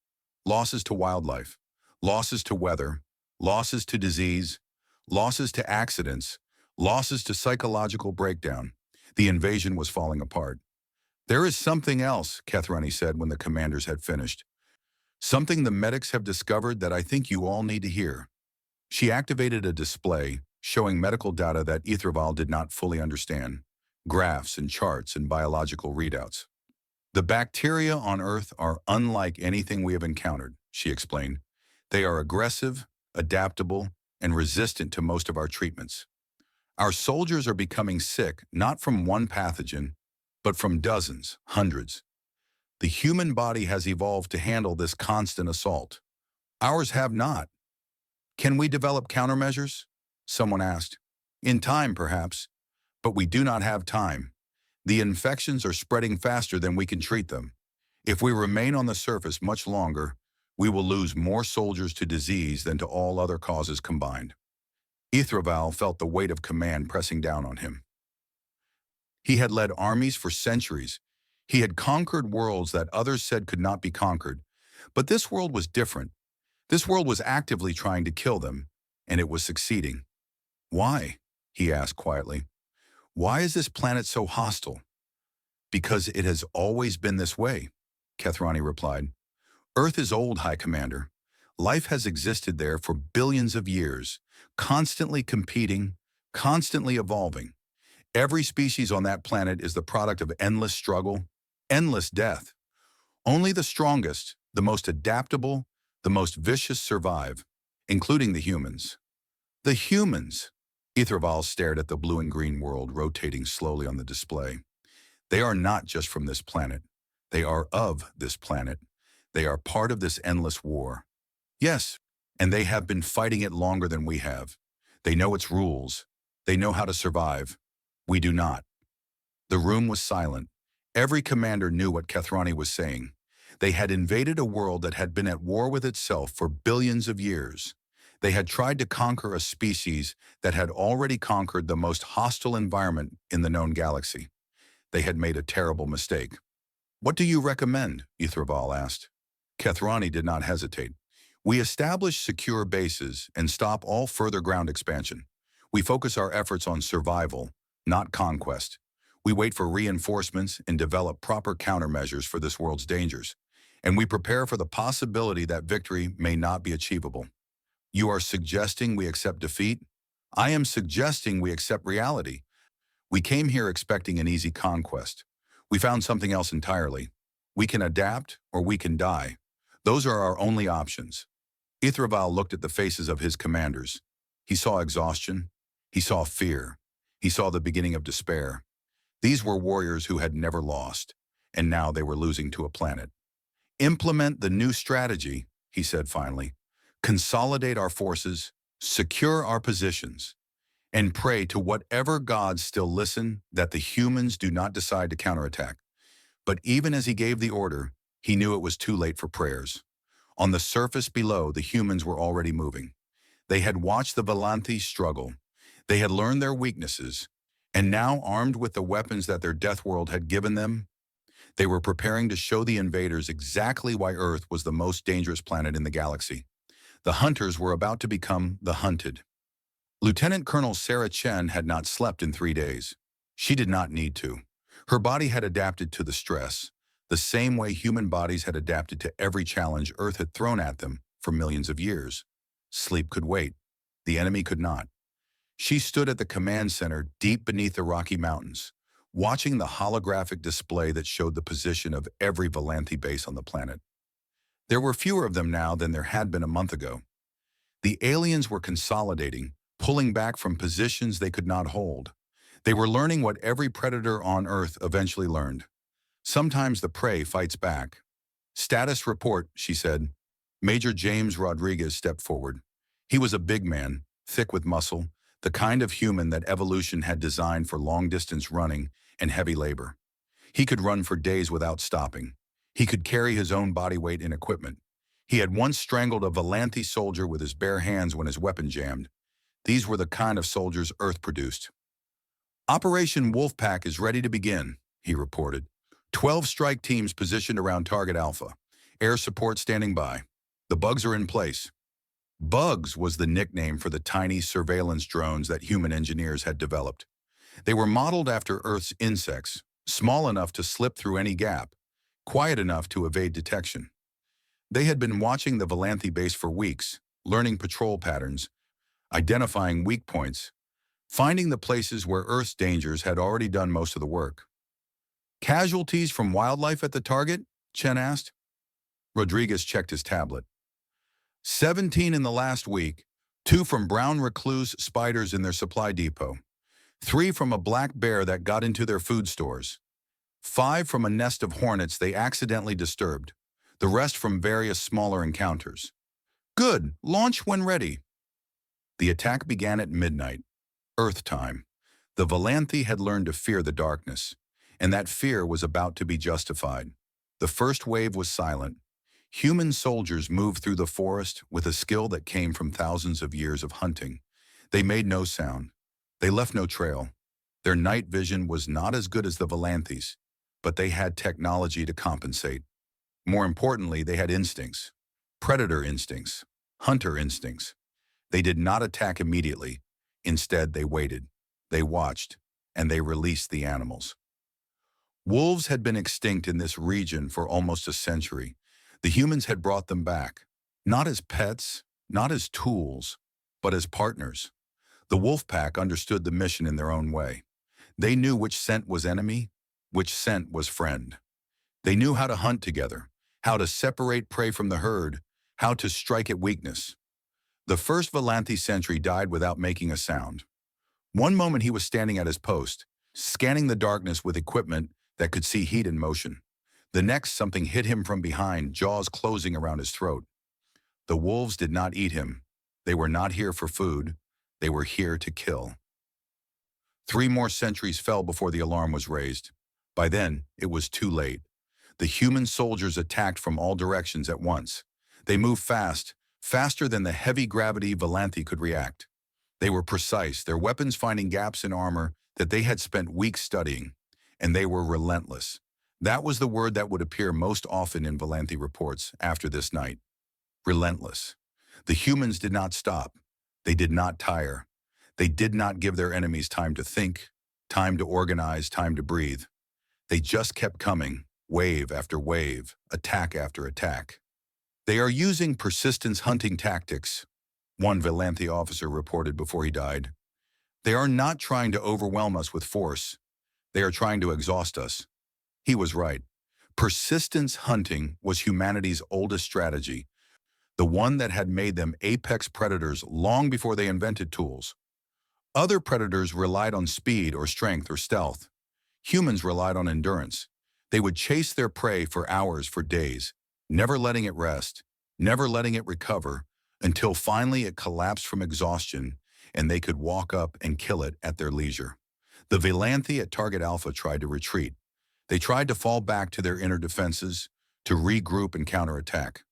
Losses to wildlife, losses to weather, losses to disease, losses to accidents, losses to psychological breakdown. The invasion was falling apart. There is something else, Kethrani said when the commanders had finished. Something the medics have discovered that I think you all need to hear. She activated a display showing medical data that Etherval did not fully understand, graphs and charts and biological readouts. The bacteria on Earth are unlike anything we have encountered, she explained. They are aggressive, adaptable, and resistant to most of our treatments. Our soldiers are becoming sick not from one pathogen, but from dozens, hundreds. The human body has evolved to handle this constant assault. Ours have not. Can we develop countermeasures? Someone asked. In time, perhaps, but we do not have time. The infections are spreading faster than we can treat them. If we remain on the surface much longer, we will lose more soldiers to disease than to all other causes combined. Ithraval felt the weight of command pressing down on him. He had led armies for centuries. He had conquered worlds that others said could not be conquered. But this world was different. This world was actively trying to kill them, and it was succeeding. Why? He asked quietly. Why is this planet so hostile? Because it has always been this way, Kethrani replied. Earth is old, High Commander. Life has existed there for billions of years, constantly competing, constantly evolving. Every species on that planet is the product of endless struggle, endless death. Only the strongest, the most adaptable, the most vicious survive, including the humans. The humans! Etherval stared at the blue and green world rotating slowly on the display. They are not just from this planet. They are of this planet. They are part of this endless war. Yes, and they have been fighting it longer than we have. They know its rules. They know how to survive. We do not. The room was silent. Every commander knew what Kethrani was saying. They had invaded a world that had been at war with itself for billions of years. They had tried to conquer a species that had already conquered the most hostile environment in the known galaxy. They had made a terrible mistake. What do you recommend? Ithraval asked. Kethrani did not hesitate. We establish secure bases and stop all further ground expansion. We focus our efforts on survival, not conquest. We wait for reinforcements and develop proper countermeasures for this world's dangers. And we prepare for the possibility that victory may not be achievable. You are suggesting we accept defeat? I am suggesting we accept reality. We came here expecting an easy conquest. We found something else entirely. We can adapt or we can die. Those are our only options. Ithraval looked at the faces of his commanders. He saw exhaustion. He saw fear. He saw the beginning of despair. These were warriors who had never lost, and now they were losing to a planet. Implement the new strategy, he said finally. Consolidate our forces, secure our positions, and pray to whatever gods still listen that the humans do not decide to counterattack. But even as he gave the order, he knew it was too late for prayers. On the surface below, the humans were already moving. They had watched the Valanthi struggle. They had learned their weaknesses, and now, armed with the weapons that their Deathworld had given them, they were preparing to show the invaders exactly why Earth was the most dangerous planet in the galaxy. The hunters were about to become the hunted. Lieutenant Colonel Sarah Chen had not slept in 3 days. She did not need to. Her body had adapted to the stress, the same way human bodies had adapted to every challenge Earth had thrown at them for millions of years. Sleep could wait. The enemy could not. She stood at the command center deep beneath the Rocky Mountains, watching the holographic display that showed the position of every Valanthi base on the planet. There were fewer of them now than there had been a month ago. The aliens were consolidating, pulling back from positions they could not hold. They were learning what every predator on Earth eventually learned. Sometimes the prey fights back. Status report, she said. Major James Rodriguez stepped forward. He was a big man, thick with muscle, the kind of human that evolution had designed for long-distance running and heavy labor. He could run for days without stopping. He could carry his own body weight in equipment. He had once strangled a Valanthi soldier with his bare hands when his weapon jammed. These were the kind of soldiers Earth produced. Operation Wolfpack is ready to begin, he reported. 12 strike teams positioned around Target Alpha. Air support standing by. The bugs are in place. Bugs was the nickname for the tiny surveillance drones that human engineers had developed. They were modeled after Earth's insects, small enough to slip through any gap, quiet enough to evade detection. They had been watching the Volanthi base for weeks, learning patrol patterns, identifying weak points, finding the places where Earth's dangers had already done most of the work. Casualties from wildlife at the target? Chen asked. Rodriguez checked his tablet. 17 in the last week, 2 from brown recluse spiders in their supply depot, 3 from a black bear that got into their food stores, 5 from a nest of hornets they accidentally disturbed, the rest from various smaller encounters. Good, launch when ready. The attack began at midnight, Earth time. The Volanthi had learned to fear the darkness, and that fear was about to be justified. The first wave was silent. Human soldiers moved through the forest with a skill that came from thousands of years of hunting. They made no sound. They left no trail. Their night vision was not as good as the Volanthi's, but they had technology to compensate. More importantly, they had instincts. Predator instincts. Hunter instincts. They did not attack immediately. Instead, they waited. They watched, and they released the animals. Wolves had been extinct in this region for almost a century. The humans had brought them back, not as pets, not as tools, but as partners. The wolf pack understood the mission in their own way. They knew which scent was enemy, which scent was friend. They knew how to hunt together, how to separate prey from the herd, how to strike at weakness. The first Volanthi sentry died without making a sound. One moment he was standing at his post, scanning the darkness with equipment that could see heat in motion. The next, something hit him from behind, jaws closing around his throat. The wolves did not eat him. They were not here for food. They were here to kill. 3 more sentries fell before the alarm was raised. By then, it was too late. The human soldiers attacked from all directions at once. They moved fast, faster than the heavy gravity Volanthi could react. They were precise, their weapons finding gaps in armor that they had spent weeks studying. And they were relentless. That was the word that would appear most often in Volanthi reports after this night. Relentless. The humans did not stop. They did not tire. They did not give their enemies time to think, time to organize, time to breathe. They just kept coming, wave after wave, attack after attack. They are using persistence hunting tactics, one Volanthi officer reported before he died. They are not trying to overwhelm us with force. They are trying to exhaust us. He was right. Persistence hunting was humanity's oldest strategy, the one that had made them apex predators long before they invented tools. Other predators relied on speed or strength or stealth. Humans relied on endurance. They would chase their prey for hours, for days, never letting it rest, never letting it recover, until finally it collapsed from exhaustion and they could walk up and kill it at their leisure. The Volanthi at Target Alpha tried to retreat. They tried to fall back to their inner defenses, to regroup and counterattack.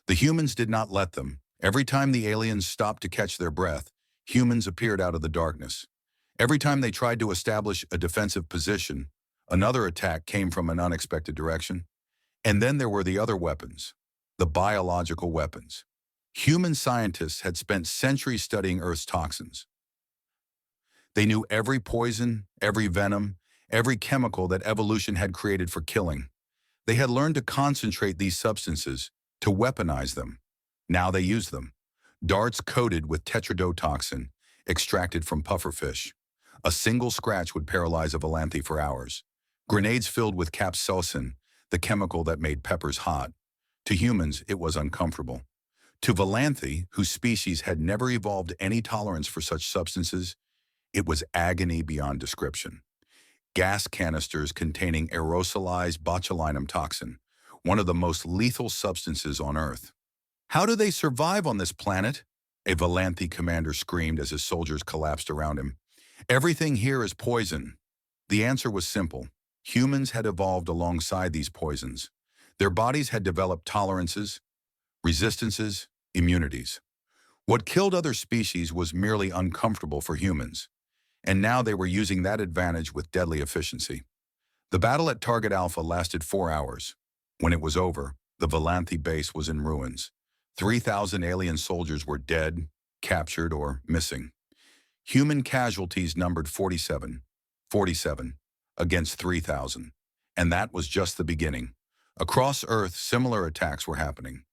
The humans did not let them. Every time the aliens stopped to catch their breath, humans appeared out of the darkness. Every time they tried to establish a defensive position, another attack came from an unexpected direction. And then there were the other weapons, the biological weapons. Human scientists had spent centuries studying Earth's toxins. They knew every poison, every venom, every chemical that evolution had created for killing. They had learned to concentrate these substances, to weaponize them. Now they use them. Darts coated with tetrodotoxin, extracted from pufferfish. A single scratch would paralyze a Volanthi for hours. Grenades filled with capsaicin, the chemical that made peppers hot. To humans, it was uncomfortable. To Volanthi, whose species had never evolved any tolerance for such substances, it was agony beyond description. Gas canisters containing aerosolized botulinum toxin, one of the most lethal substances on Earth. How do they survive on this planet? A Volanthi commander screamed as his soldiers collapsed around him. Everything here is poison. The answer was simple. Humans had evolved alongside these poisons. Their bodies had developed tolerances, resistances, immunities. What killed other species was merely uncomfortable for humans. And now they were using that advantage with deadly efficiency. The battle at Target Alpha lasted 4 hours. When it was over, the Volanthi base was in ruins. 3,000 alien soldiers were dead, captured, or missing. Human casualties numbered 47 against 3,000. And that was just the beginning. Across Earth, similar attacks were happening.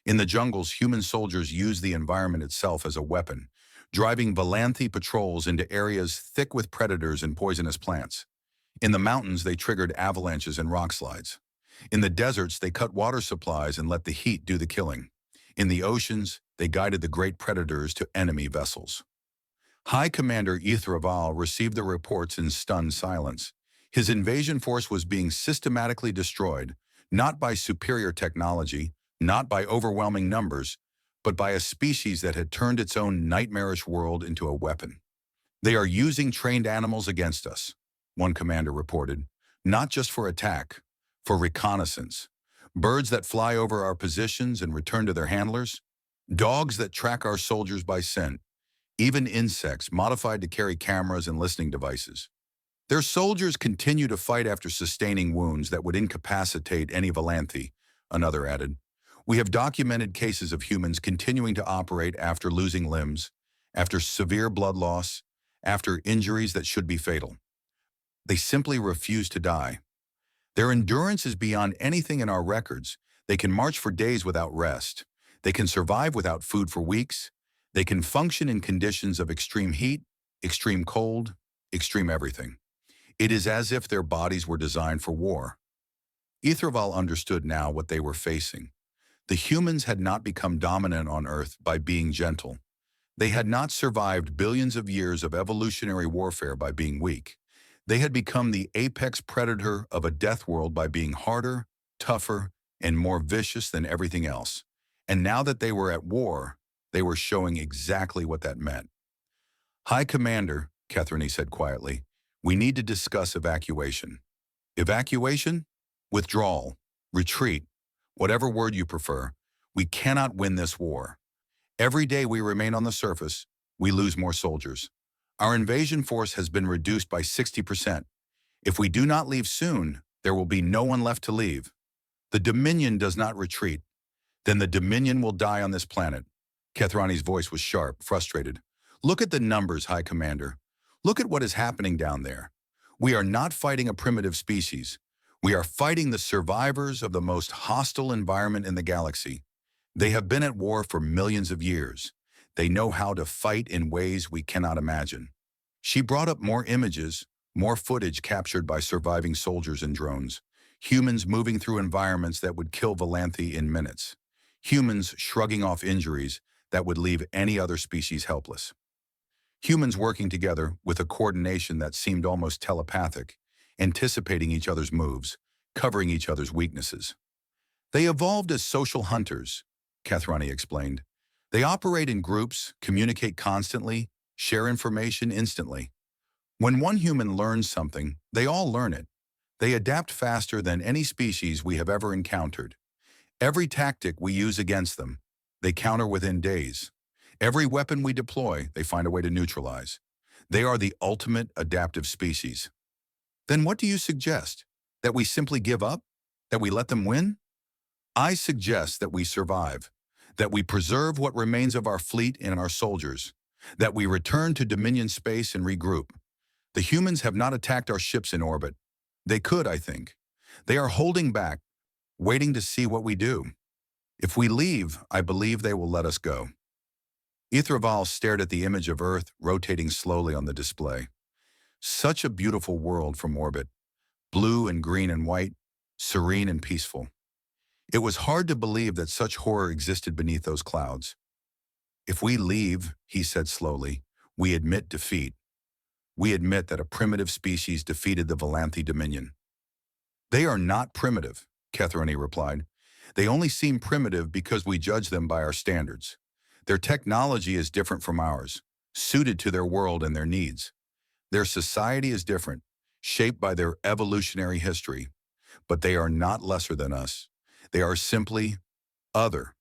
In the jungles, human soldiers used the environment itself as a weapon, driving Valanthe patrols into areas thick with predators and poisonous plants. In the mountains, they triggered avalanches and rock slides. In the deserts, they cut water supplies and let the heat do the killing. In the oceans, they guided the great predators to enemy vessels. High Commander Ithraval received the reports in stunned silence. His invasion force was being systematically destroyed, not by superior technology, not by overwhelming numbers, but by a species that had turned its own nightmarish world into a weapon. They are using trained animals against us, one commander reported, not just for attack, for reconnaissance. Birds that fly over our positions and return to their handlers, dogs that track our soldiers by scent, even insects modified to carry cameras and listening devices. Their soldiers continue to fight after sustaining wounds that would incapacitate any Valanthe, another added. We have documented cases of humans continuing to operate after losing limbs, after severe blood loss, after injuries that should be fatal. They simply refuse to die. Their endurance is beyond anything in our records. They can march for days without rest. They can survive without food for weeks. They can function in conditions of extreme heat, extreme cold, extreme everything. It is as if their bodies were designed for war. Ithraval understood now what they were facing. The humans had not become dominant on Earth by being gentle. They had not survived billions of years of evolutionary warfare by being weak. They had become the apex predator of a death world by being harder, tougher, and more vicious than everything else. And now that they were at war, they were showing exactly what that meant. High Commander, Catherine said quietly, we need to discuss evacuation. Evacuation? Withdrawal. Retreat. Whatever word you prefer. We cannot win this war. Every day we remain on the surface, we lose more soldiers. Our invasion force has been reduced by 60%. If we do not leave soon, there will be no one left to leave. The Dominion does not retreat. Then the Dominion will die on this planet. Kethrani's voice was sharp, frustrated. Look at the numbers, High Commander. Look at what is happening down there. We are not fighting a primitive species. We are fighting the survivors of the most hostile environment in the galaxy. They have been at war for millions of years. They know how to fight in ways we cannot imagine. She brought up more images, more footage captured by surviving soldiers and drones. Humans moving through environments that would kill Valanthe in minutes. Humans shrugging off injuries that would leave any other species helpless. Humans working together with a coordination that seemed almost telepathic, anticipating each other's moves, covering each other's weaknesses. They evolved as social hunters, Kathrani explained. They operate in groups, communicate constantly, share information instantly. When one human learns something, they all learn it. They adapt faster than any species we have ever encountered. Every tactic we use against them, they counter within days. Every weapon we deploy, they find a way to neutralize. They are the ultimate adaptive species. Then what do you suggest? That we simply give up? That we let them win? I suggest that we survive, that we preserve what remains of our fleet and our soldiers, that we return to Dominion space and regroup. The humans have not attacked our ships in orbit. They could, I think. They are holding back, waiting to see what we do. If we leave, I believe they will let us go. Ithraval stared at the image of Earth rotating slowly on the display. Such a beautiful world from orbit, blue and green and white, serene and peaceful. It was hard to believe that such horror existed beneath those clouds. If we leave, he said slowly, we admit defeat. We admit that a primitive species defeated the Valanthe Dominion. They are not primitive, Kethrani replied. They only seem primitive because we judge them by our standards. Their technology is different from ours, suited to their world and their needs. Their society is different, shaped by their evolutionary history. But they are not lesser than us. They are simply other.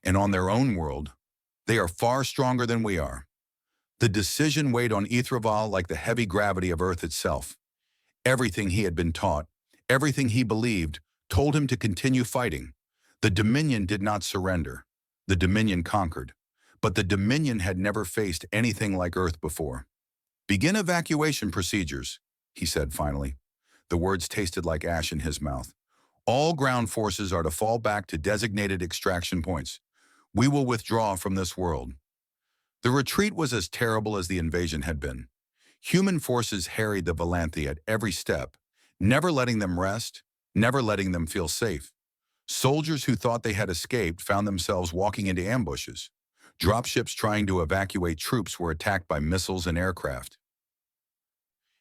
And on their own world, they are far stronger than we are. The decision weighed on Ithraval like the heavy gravity of Earth itself. Everything he had been taught, everything he believed, told him to continue fighting. The Dominion did not surrender. The Dominion conquered. But the Dominion had never faced anything like Earth before. "Begin evacuation procedures," he said finally. The words tasted like ash in his mouth. "All ground forces are to fall back to designated extraction points. We will withdraw from this world." The retreat was as terrible as the invasion had been. Human forces harried the Valanthi at every step, never letting them rest, never letting them feel safe. Soldiers who thought they had escaped found themselves walking into ambushes. Dropships trying to evacuate troops were attacked by missiles and aircraft.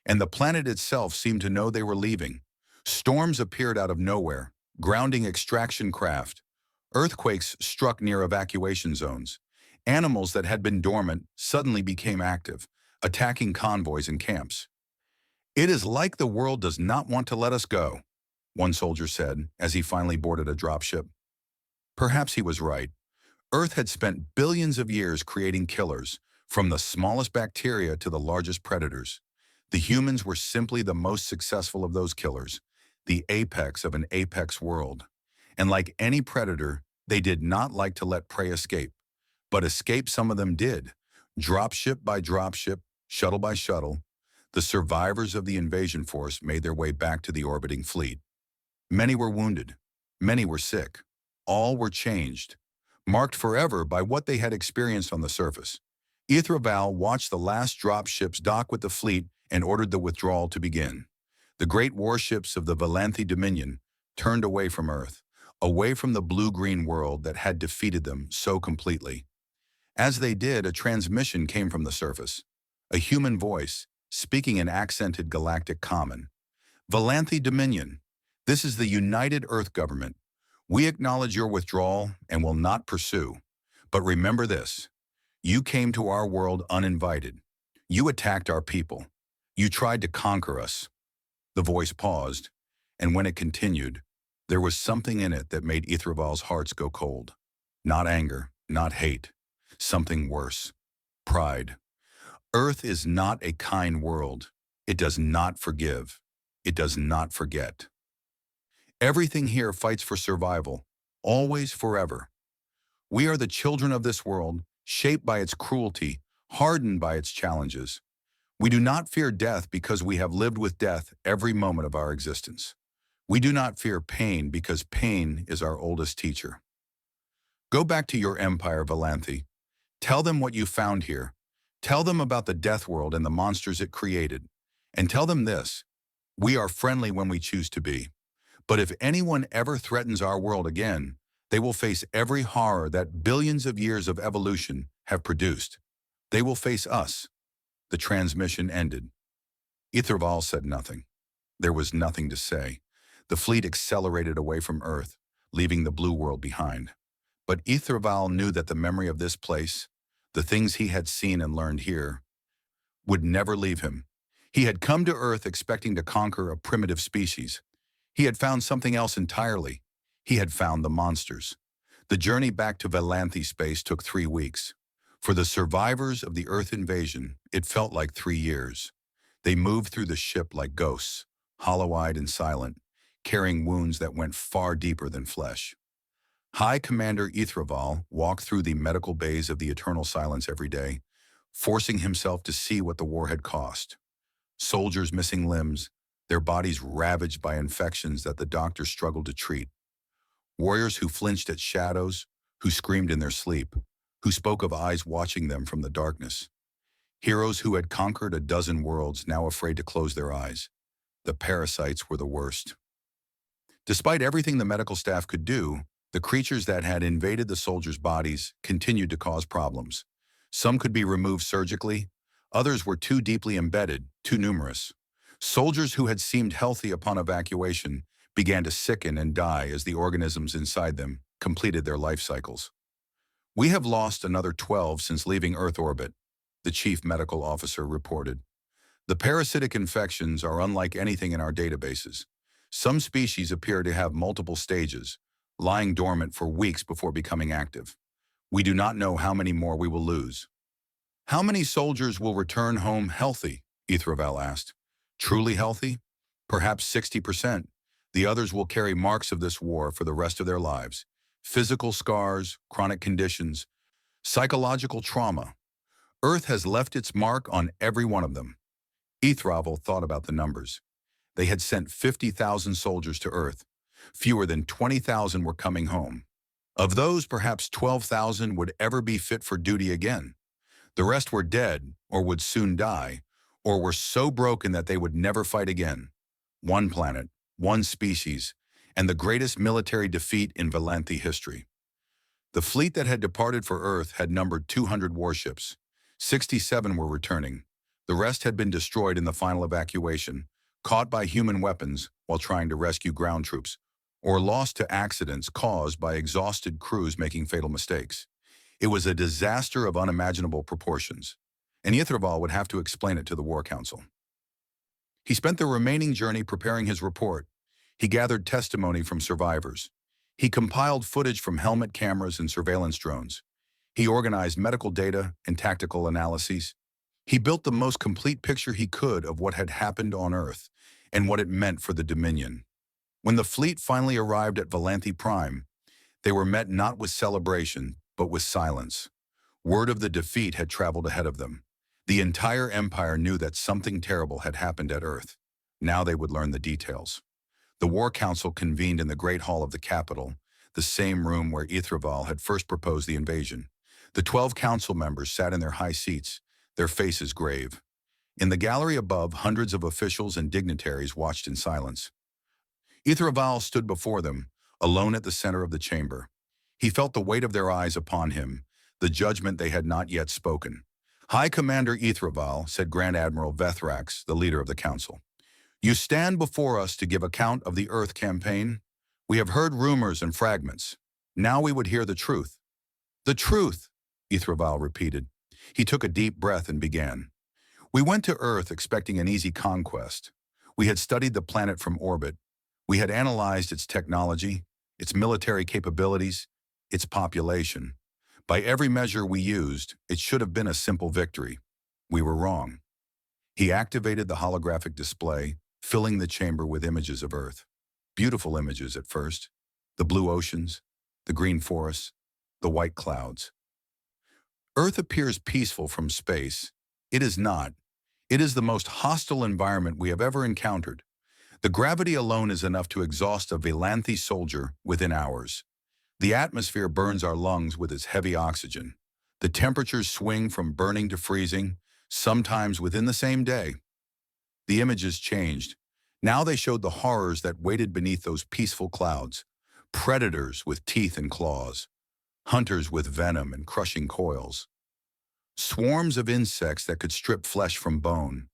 And the planet itself seemed to know they were leaving. Storms appeared out of nowhere, grounding extraction craft. Earthquakes struck near evacuation zones. Animals that had been dormant suddenly became active, attacking convoys and camps. "It is like the world does not want to let us go," one soldier said as he finally boarded a dropship. Perhaps he was right. Earth had spent billions of years creating killers, from the smallest bacteria to the largest predators. The humans were simply the most successful of those killers, the apex of an apex world. And like any predator, they did not like to let prey escape. But escape some of them did. Dropship by dropship, shuttle by shuttle, the survivors of the invasion force made their way back to the orbiting fleet. Many were wounded. Many were sick. All were changed, marked forever by what they had experienced on the surface. Ithraval watched the last dropships dock with the fleet and ordered the withdrawal to begin. The great warships of the Valanthi Dominion turned away from Earth, away from the blue-green world that had defeated them so completely. As they did, a transmission came from the surface, a human voice, speaking in accented galactic common. "Valanthi Dominion, this is the United Earth Government. We acknowledge your withdrawal and will not pursue. But remember this, you came to our world uninvited. You attacked our people. You tried to conquer us." The voice paused, and when it continued, there was something in it that made Ithraval's hearts go cold. Not anger, not hate. Something worse. Pride. Earth is not a kind world. It does not forgive. It does not forget. Everything here fights for survival, always, forever. We are the children of this world, shaped by its cruelty, hardened by its challenges. We do not fear death because we have lived with death every moment of our existence. We do not fear pain because pain is our oldest teacher. Go back to your empire, Valanthi. Tell them what you found here. Tell them about the Deathworld and the monsters it created. And tell them this, we are friendly when we choose to be. But if anyone ever threatens our world again, they will face every horror that billions of years of evolution have produced. They will face us. The transmission ended. Ithraval said nothing. There was nothing to say. The fleet accelerated away from Earth, leaving the blue world behind. But Ithraval knew that the memory of this place, the things he had seen and learned here, would never leave him. He had come to Earth expecting to conquer a primitive species. He had found something else entirely. He had found the monsters. The journey back to Valanthi space took 3 weeks. For the survivors of the Earth invasion, it felt like 3 years. They moved through the ship like ghosts, hollow-eyed and silent, carrying wounds that went far deeper than flesh. High Commander Ithraval walked through the medical bays of the Eternal Silence every day, forcing himself to see what the war had cost. Soldiers missing limbs, their bodies ravaged by infections that the doctors struggled to treat. Warriors who flinched at shadows, who screamed in their sleep, who spoke of eyes watching them from the darkness. Heroes who had conquered a dozen worlds, now afraid to close their eyes. The parasites were the worst. Despite everything the medical staff could do, the creatures that had invaded the soldiers' bodies continued to cause problems. Some could be removed surgically, others were too deeply embedded, too numerous. Soldiers who had seemed healthy upon evacuation began to sicken and die as the organisms inside them completed their life cycles. "We have lost another 12 since leaving Earth orbit," the chief medical officer reported. "The parasitic infections are unlike anything in our databases. Some species appear to have multiple stages, lying dormant for weeks before becoming active. We do not know how many more we will lose." "How many soldiers will return home healthy?" Ithraval asked. "Truly healthy? Perhaps 60%. The others will carry marks of this war for the rest of their lives. physical scars, chronic conditions, psychological trauma. Earth has left its mark on every one of them. Ethravel thought about the numbers. They had sent 50,000 soldiers to Earth. Fewer than 20,000 were coming home. Of those, perhaps 12,000 would ever be fit for duty again. The rest were dead, or would soon die, or were so broken that they would never fight again. One planet, one species, and the greatest military defeat in Valanthy history. The fleet that had departed for Earth had numbered 200 warships. 67 were returning. The rest had been destroyed in the final evacuation, caught by human weapons while trying to rescue ground troops, or lost to accidents caused by exhausted crews making fatal mistakes. It was a disaster of unimaginable proportions, and Ithraval would have to explain it to the War Council. He spent the remaining journey preparing his report. He gathered testimony from survivors. He compiled footage from helmet cameras and surveillance drones. He organized medical data and tactical analyses. He built the most complete picture he could of what had happened on Earth and what it meant for the Dominion. When the fleet finally arrived at Valanthy Prime, they were met not with celebration, but with silence. Word of the defeat had traveled ahead of them. The entire empire knew that something terrible had happened at Earth. Now they would learn the details. The War Council convened in the Great Hall of the Capitol, the same room where Ithraval had first proposed the invasion. The 12 council members sat in their high seats, their faces grave. In the gallery above, hundreds of officials and dignitaries watched in silence. Ithraval stood before them, alone at the center of the chamber. He felt the weight of their eyes upon him, the judgment they had not yet spoken. "High Commander Ithraval," said Grand Admiral Vethrax, the leader of the council, "you stand before us to give account of the Earth campaign. We have heard rumors and fragments. Now we would hear the truth." "The truth," Ithraval repeated. He took a deep breath and began. "We went to Earth expecting an easy conquest. We had studied the planet from orbit. We had analyzed its technology, its military capabilities, its population. By every measure we used, it should have been a simple victory. We were wrong." He activated the holographic display, filling the chamber with images of Earth. Beautiful images at first. The blue oceans, the green forests, the white clouds. Earth appears peaceful from space. It is not. It is the most hostile environment we have ever encountered. The gravity alone is enough to exhaust a Valanthy soldier within hours. The atmosphere burns our lungs with its heavy oxygen. The temperatures swing from burning to freezing, sometimes within the same day. The images changed. Now they showed the horrors that waited beneath those peaceful clouds. Predators with teeth and claws. Hunters with venom and crushing coils. Swarms of insects that could strip flesh from bone.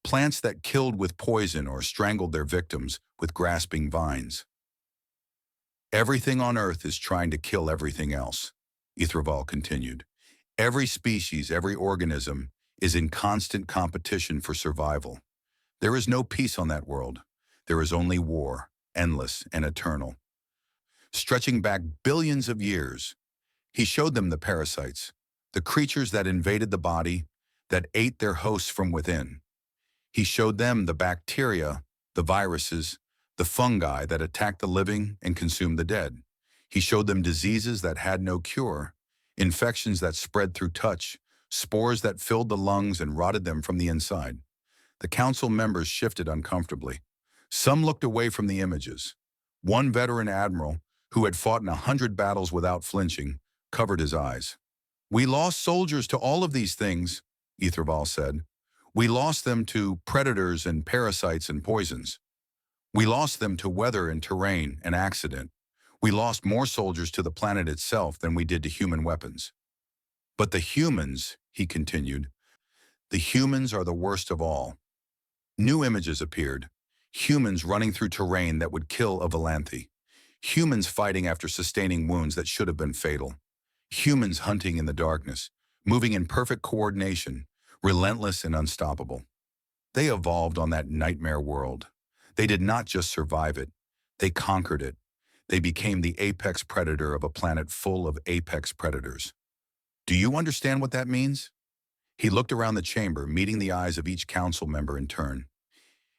Plants that killed with poison or strangled their victims with grasping vines. "Everything on Earth is trying to kill everything else," Ithraval continued. "Every species, every organism is in constant competition for survival. There is no peace on that world. There is only war, endless and eternal. Stretching back billions of years, he showed them the parasites, the creatures that invaded the body, that ate their hosts from within. He showed them the bacteria, the viruses, the fungi that attacked the living and consumed the dead. He showed them diseases that had no cure, infections that spread through touch, spores that filled the lungs and rotted them from the inside. The council members shifted uncomfortably. Some looked away from the images. One veteran admiral, who had fought in 100 battles without flinching, covered his eyes. "We lost soldiers to all of these things," Ithraval said. "We lost them to predators and parasites and poisons. We lost them to weather and terrain and accident. We lost more soldiers to the planet itself than we did to human weapons. But the humans," he continued, "the humans are the worst of all." New images appeared. Humans running through terrain that would kill a Valanthy. Humans fighting after sustaining wounds that should have been fatal. Humans hunting in the darkness, moving in perfect coordination, relentless and unstoppable. They evolved on that nightmare world. They did not just survive it, they conquered it. They became the apex predator of a planet full of apex predators. "Do you understand what that means?" He looked around the chamber, meeting the eyes of each council member in turn.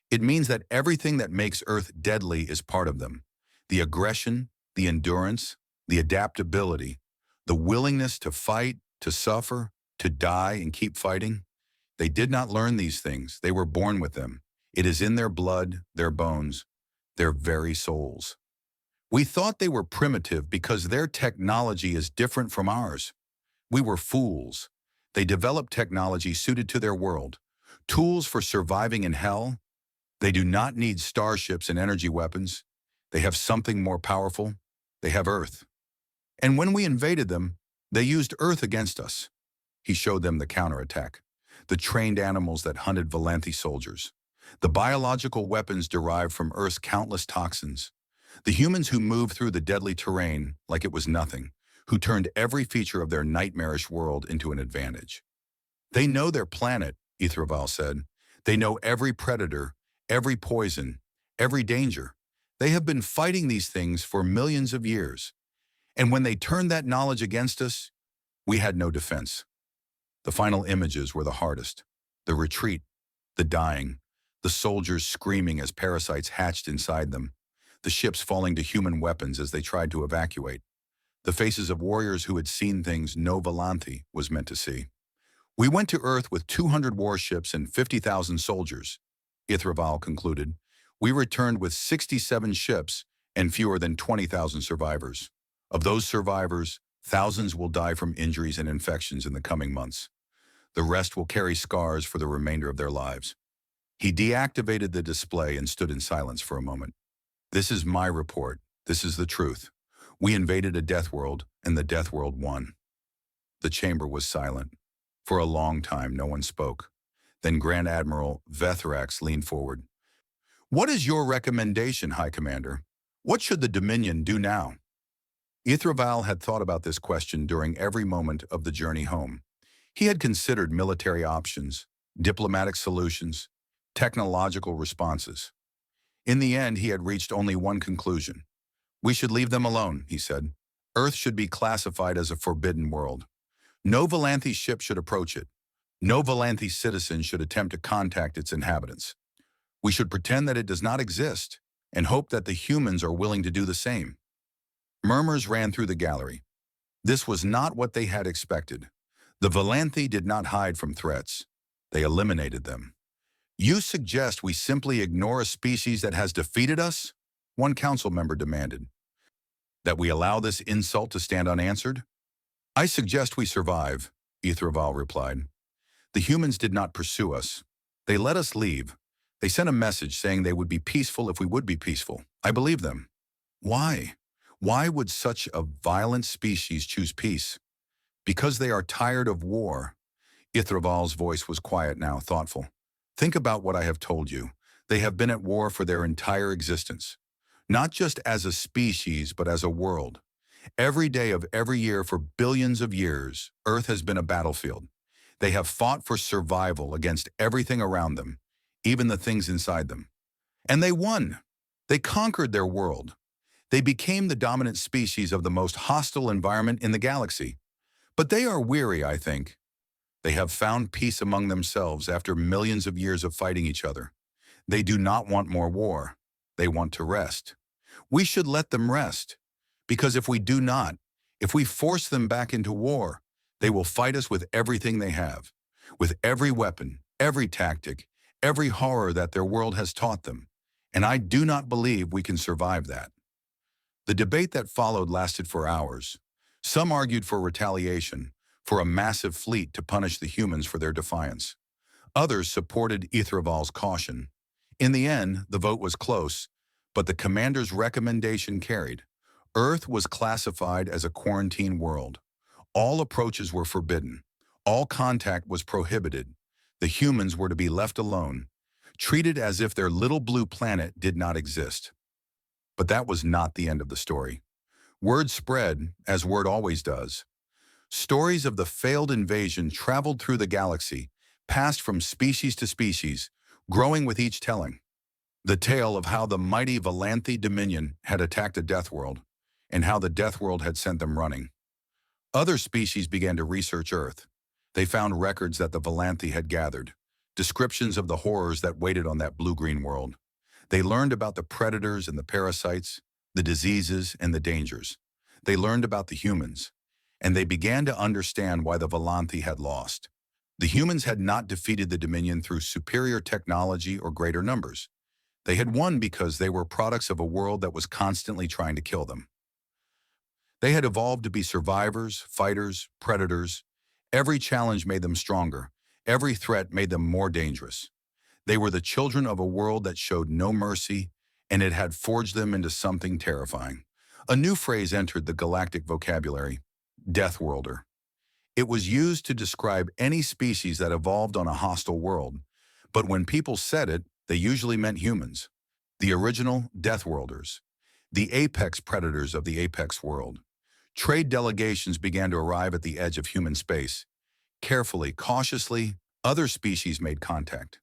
"It means that everything that makes Earth deadly is part of them. The aggression, the endurance, the adaptability, the willingness to fight, to suffer, to die and keep fighting. They did not learn these things. They were born with them. It is in their blood, their bones, their very souls. We thought they were primitive because their technology is different from ours. We were fools. They developed technology suited to their world, tools for surviving in hell. They do not need starships and energy weapons. They have something more powerful. They have Earth. And when we invaded them, they used Earth against us. He showed them the counterattack, the trained animals that hunted Valanthi soldiers, the biological weapons derived from Earth's countless toxins, the humans who moved through the deadly terrain like it was nothing, who turned every feature of their nightmarish world into an advantage. They know their planet, Ithraval said. They know every predator, every poison, every danger. They have been fighting these things for millions of years. And when they turned that knowledge against us, we had no defense. The final images were the hardest. The retreat, the dying, the soldiers screaming as parasites hatched inside them, the ships falling to human weapons as they tried to evacuate, the faces of warriors who had seen things no Valanthi was meant to see. We went to Earth with 200 warships and 50,000 soldiers, Ithraval concluded. We returned with 67 ships and fewer than 20,000 survivors. Of those survivors, thousands will die from injuries and infections in the coming months. The rest will carry scars for the remainder of their lives. He deactivated the display and stood in silence for a moment. This is my report. This is the truth. We invaded a death world, and the death world won. The chamber was silent. For a long time, no one spoke. Then Grand Admiral Vethrax leaned forward. What is your recommendation, High Commander? What should the Dominion do now? Ithraval had thought about this question during every moment of the journey home. He had considered military options, diplomatic solutions, technological responses. In the end, he had reached only one conclusion. We should leave them alone, he said. Earth should be classified as a forbidden world. No Valanthi ship should approach it. No Valanthi citizen should attempt to contact its inhabitants. We should pretend that it does not exist and hope that the humans are willing to do the same. Murmurs ran through the gallery. This was not what they had expected. The Valanthi did not hide from threats. They eliminated them. You suggest we simply ignore a species that has defeated us? One council member demanded. That we allow this insult to stand unanswered? I suggest we survive, Ithraval replied. The humans did not pursue us. They let us leave. They sent a message saying they would be peaceful if we would be peaceful. I believe them. Why? Why would such a violent species choose peace? Because they are tired of war. Ithraval's voice was quiet now, thoughtful. Think about what I have told you. They have been at war for their entire existence. Not just as a species, but as a world. Every day of every year for billions of years, Earth has been a battlefield. They have fought for survival against everything around them, even the things inside them. And they won. They conquered their world. They became the dominant species of the most hostile environment in the galaxy. But they are weary, I think. They have found peace among themselves after millions of years of fighting each other. They do not want more war. They want to rest. We should let them rest. Because if we do not, if we force them back into war, they will fight us with everything they have, with every weapon, every tactic, every horror that their world has taught them. And I do not believe we can survive that. The debate that followed lasted for hours. Some argued for retaliation, for a massive fleet to punish the humans for their defiance. Others supported Ithraval's caution. In the end, the vote was close, but the commander's recommendation carried. Earth was classified as a quarantine world. All approaches were forbidden. All contact was prohibited. The humans were to be left alone, treated as if their little blue planet did not exist. But that was not the end of the story. Word spread, as word always does. Stories of the failed invasion traveled through the galaxy, passed from species to species, growing with each telling. The tale of how the mighty Valanthi Dominion had attacked a death world, and how the death world had sent them running. Other species began to research Earth. They found records that the Valanthi had gathered, descriptions of the horrors that waited on that blue-green world. They learned about the predators and the parasites, the diseases and the dangers. They learned about the humans, and they began to understand why the Volanthi had lost. The humans had not defeated the Dominion through superior technology or greater numbers. They had won because they were products of a world that was constantly trying to kill them. They had evolved to be survivors, fighters, predators. Every challenge made them stronger. Every threat made them more dangerous. They were the children of a world that showed no mercy, and it had forged them into something terrifying. A new phrase entered the galactic vocabulary: Deathworlder. It was used to describe any species that evolved on a hostile world, but when people said it, they usually meant humans. The original Deathworlders, the apex predators of the apex world. Trade delegations began to arrive at the edge of human space. Carefully, cautiously, other species made contact.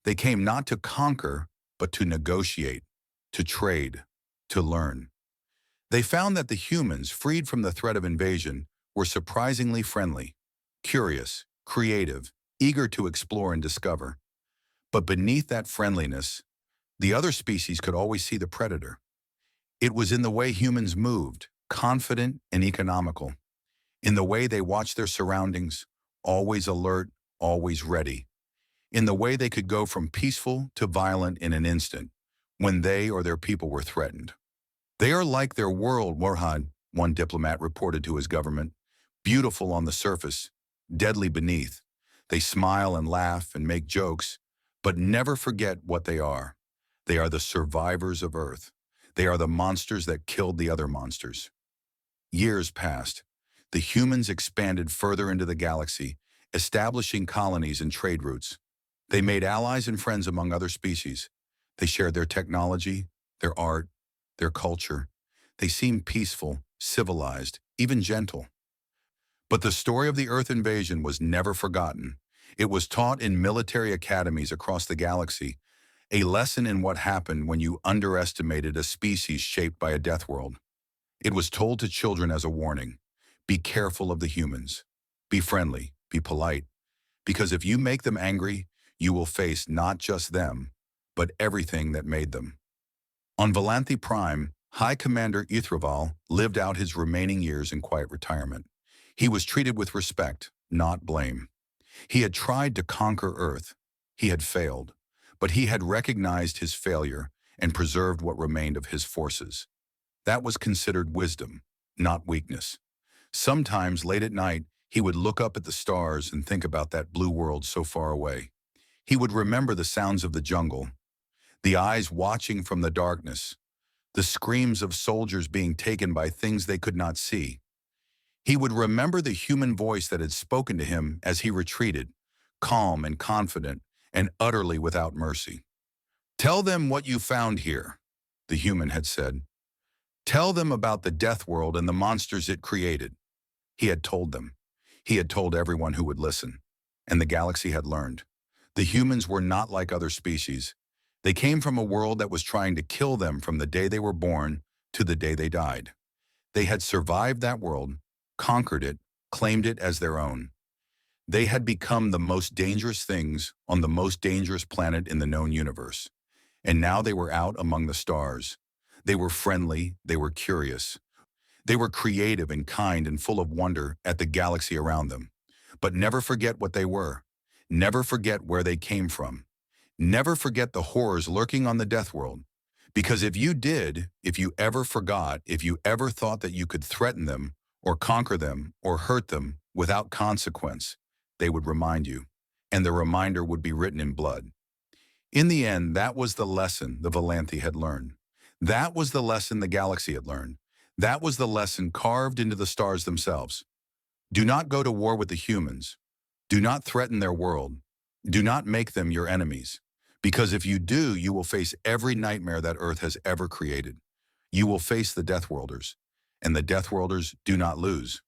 They came not to conquer, but to negotiate, to trade, to learn. They found that the humans, freed from the threat of invasion, were surprisingly friendly, curious, creative, eager to explore and discover. But beneath that friendliness, the other species could always see the predator. It was in the way humans moved, confident and economical, in the way they watched their surroundings, always alert, always ready, in the way they could go from peaceful to violent in an instant, when they or their people were threatened. They are like their world, Warhad, one diplomat reported to his government, beautiful on the surface, deadly beneath. They smile and laugh and make jokes, but never forget what they are. They are the survivors of Earth. They are the monsters that killed the other monsters. Years passed. The humans expanded further into the galaxy, establishing colonies and trade routes. They made allies and friends among other species. They shared their technology, their art, their culture. They seemed peaceful, civilized, even gentle. But the story of the Earth invasion was never forgotten. It was taught in military academies across the galaxy, a lesson in what happened when you underestimated a species shaped by a death world. It was told to children as a warning: be careful of the humans. Be friendly, be polite, because if you make them angry, you will face not just them, but everything that made them. On Volanthi Prime, High Commander Ithraval lived out his remaining years in quiet retirement. He was treated with respect, not blame. He had tried to conquer Earth. He had failed, but he had recognized his failure and preserved what remained of his forces. That was considered wisdom, not weakness. Sometimes, late at night, he would look up at the stars and think about that blue world so far away. He would remember the sounds of the jungle, the eyes watching from the darkness, the screams of soldiers being taken by things they could not see. He would remember the human voice that had spoken to him as he retreated, calm and confident and utterly without mercy. "Tell them what you found here," the human had said. "Tell them about the death world and the monsters it created." He had told them. He had told everyone who would listen. And the galaxy had learned. The humans were not like other species. They came from a world that was trying to kill them from the day they were born to the day they died. They had survived that world, conquered it, claimed it as their own. They had become the most dangerous things on the most dangerous planet in the known universe. And now they were out among the stars. They were friendly, they were curious. They were creative and kind and full of wonder at the galaxy around them. But never forget what they were. Never forget where they came from. Never forget the horrors lurking on the death world. Because if you did, if you ever forgot, if you ever thought that you could threaten them, or conquer them, or hurt them without consequence, they would remind you, and the reminder would be written in blood. In the end, that was the lesson the Volanthi had learned. That was the lesson the galaxy had learned. That was the lesson carved into the stars themselves. Do not go to war with the humans. Do not threaten their world. Do not make them your enemies. Because if you do, you will face every nightmare that Earth has ever created. You will face the Deathworlders. And the Deathworlders do not lose.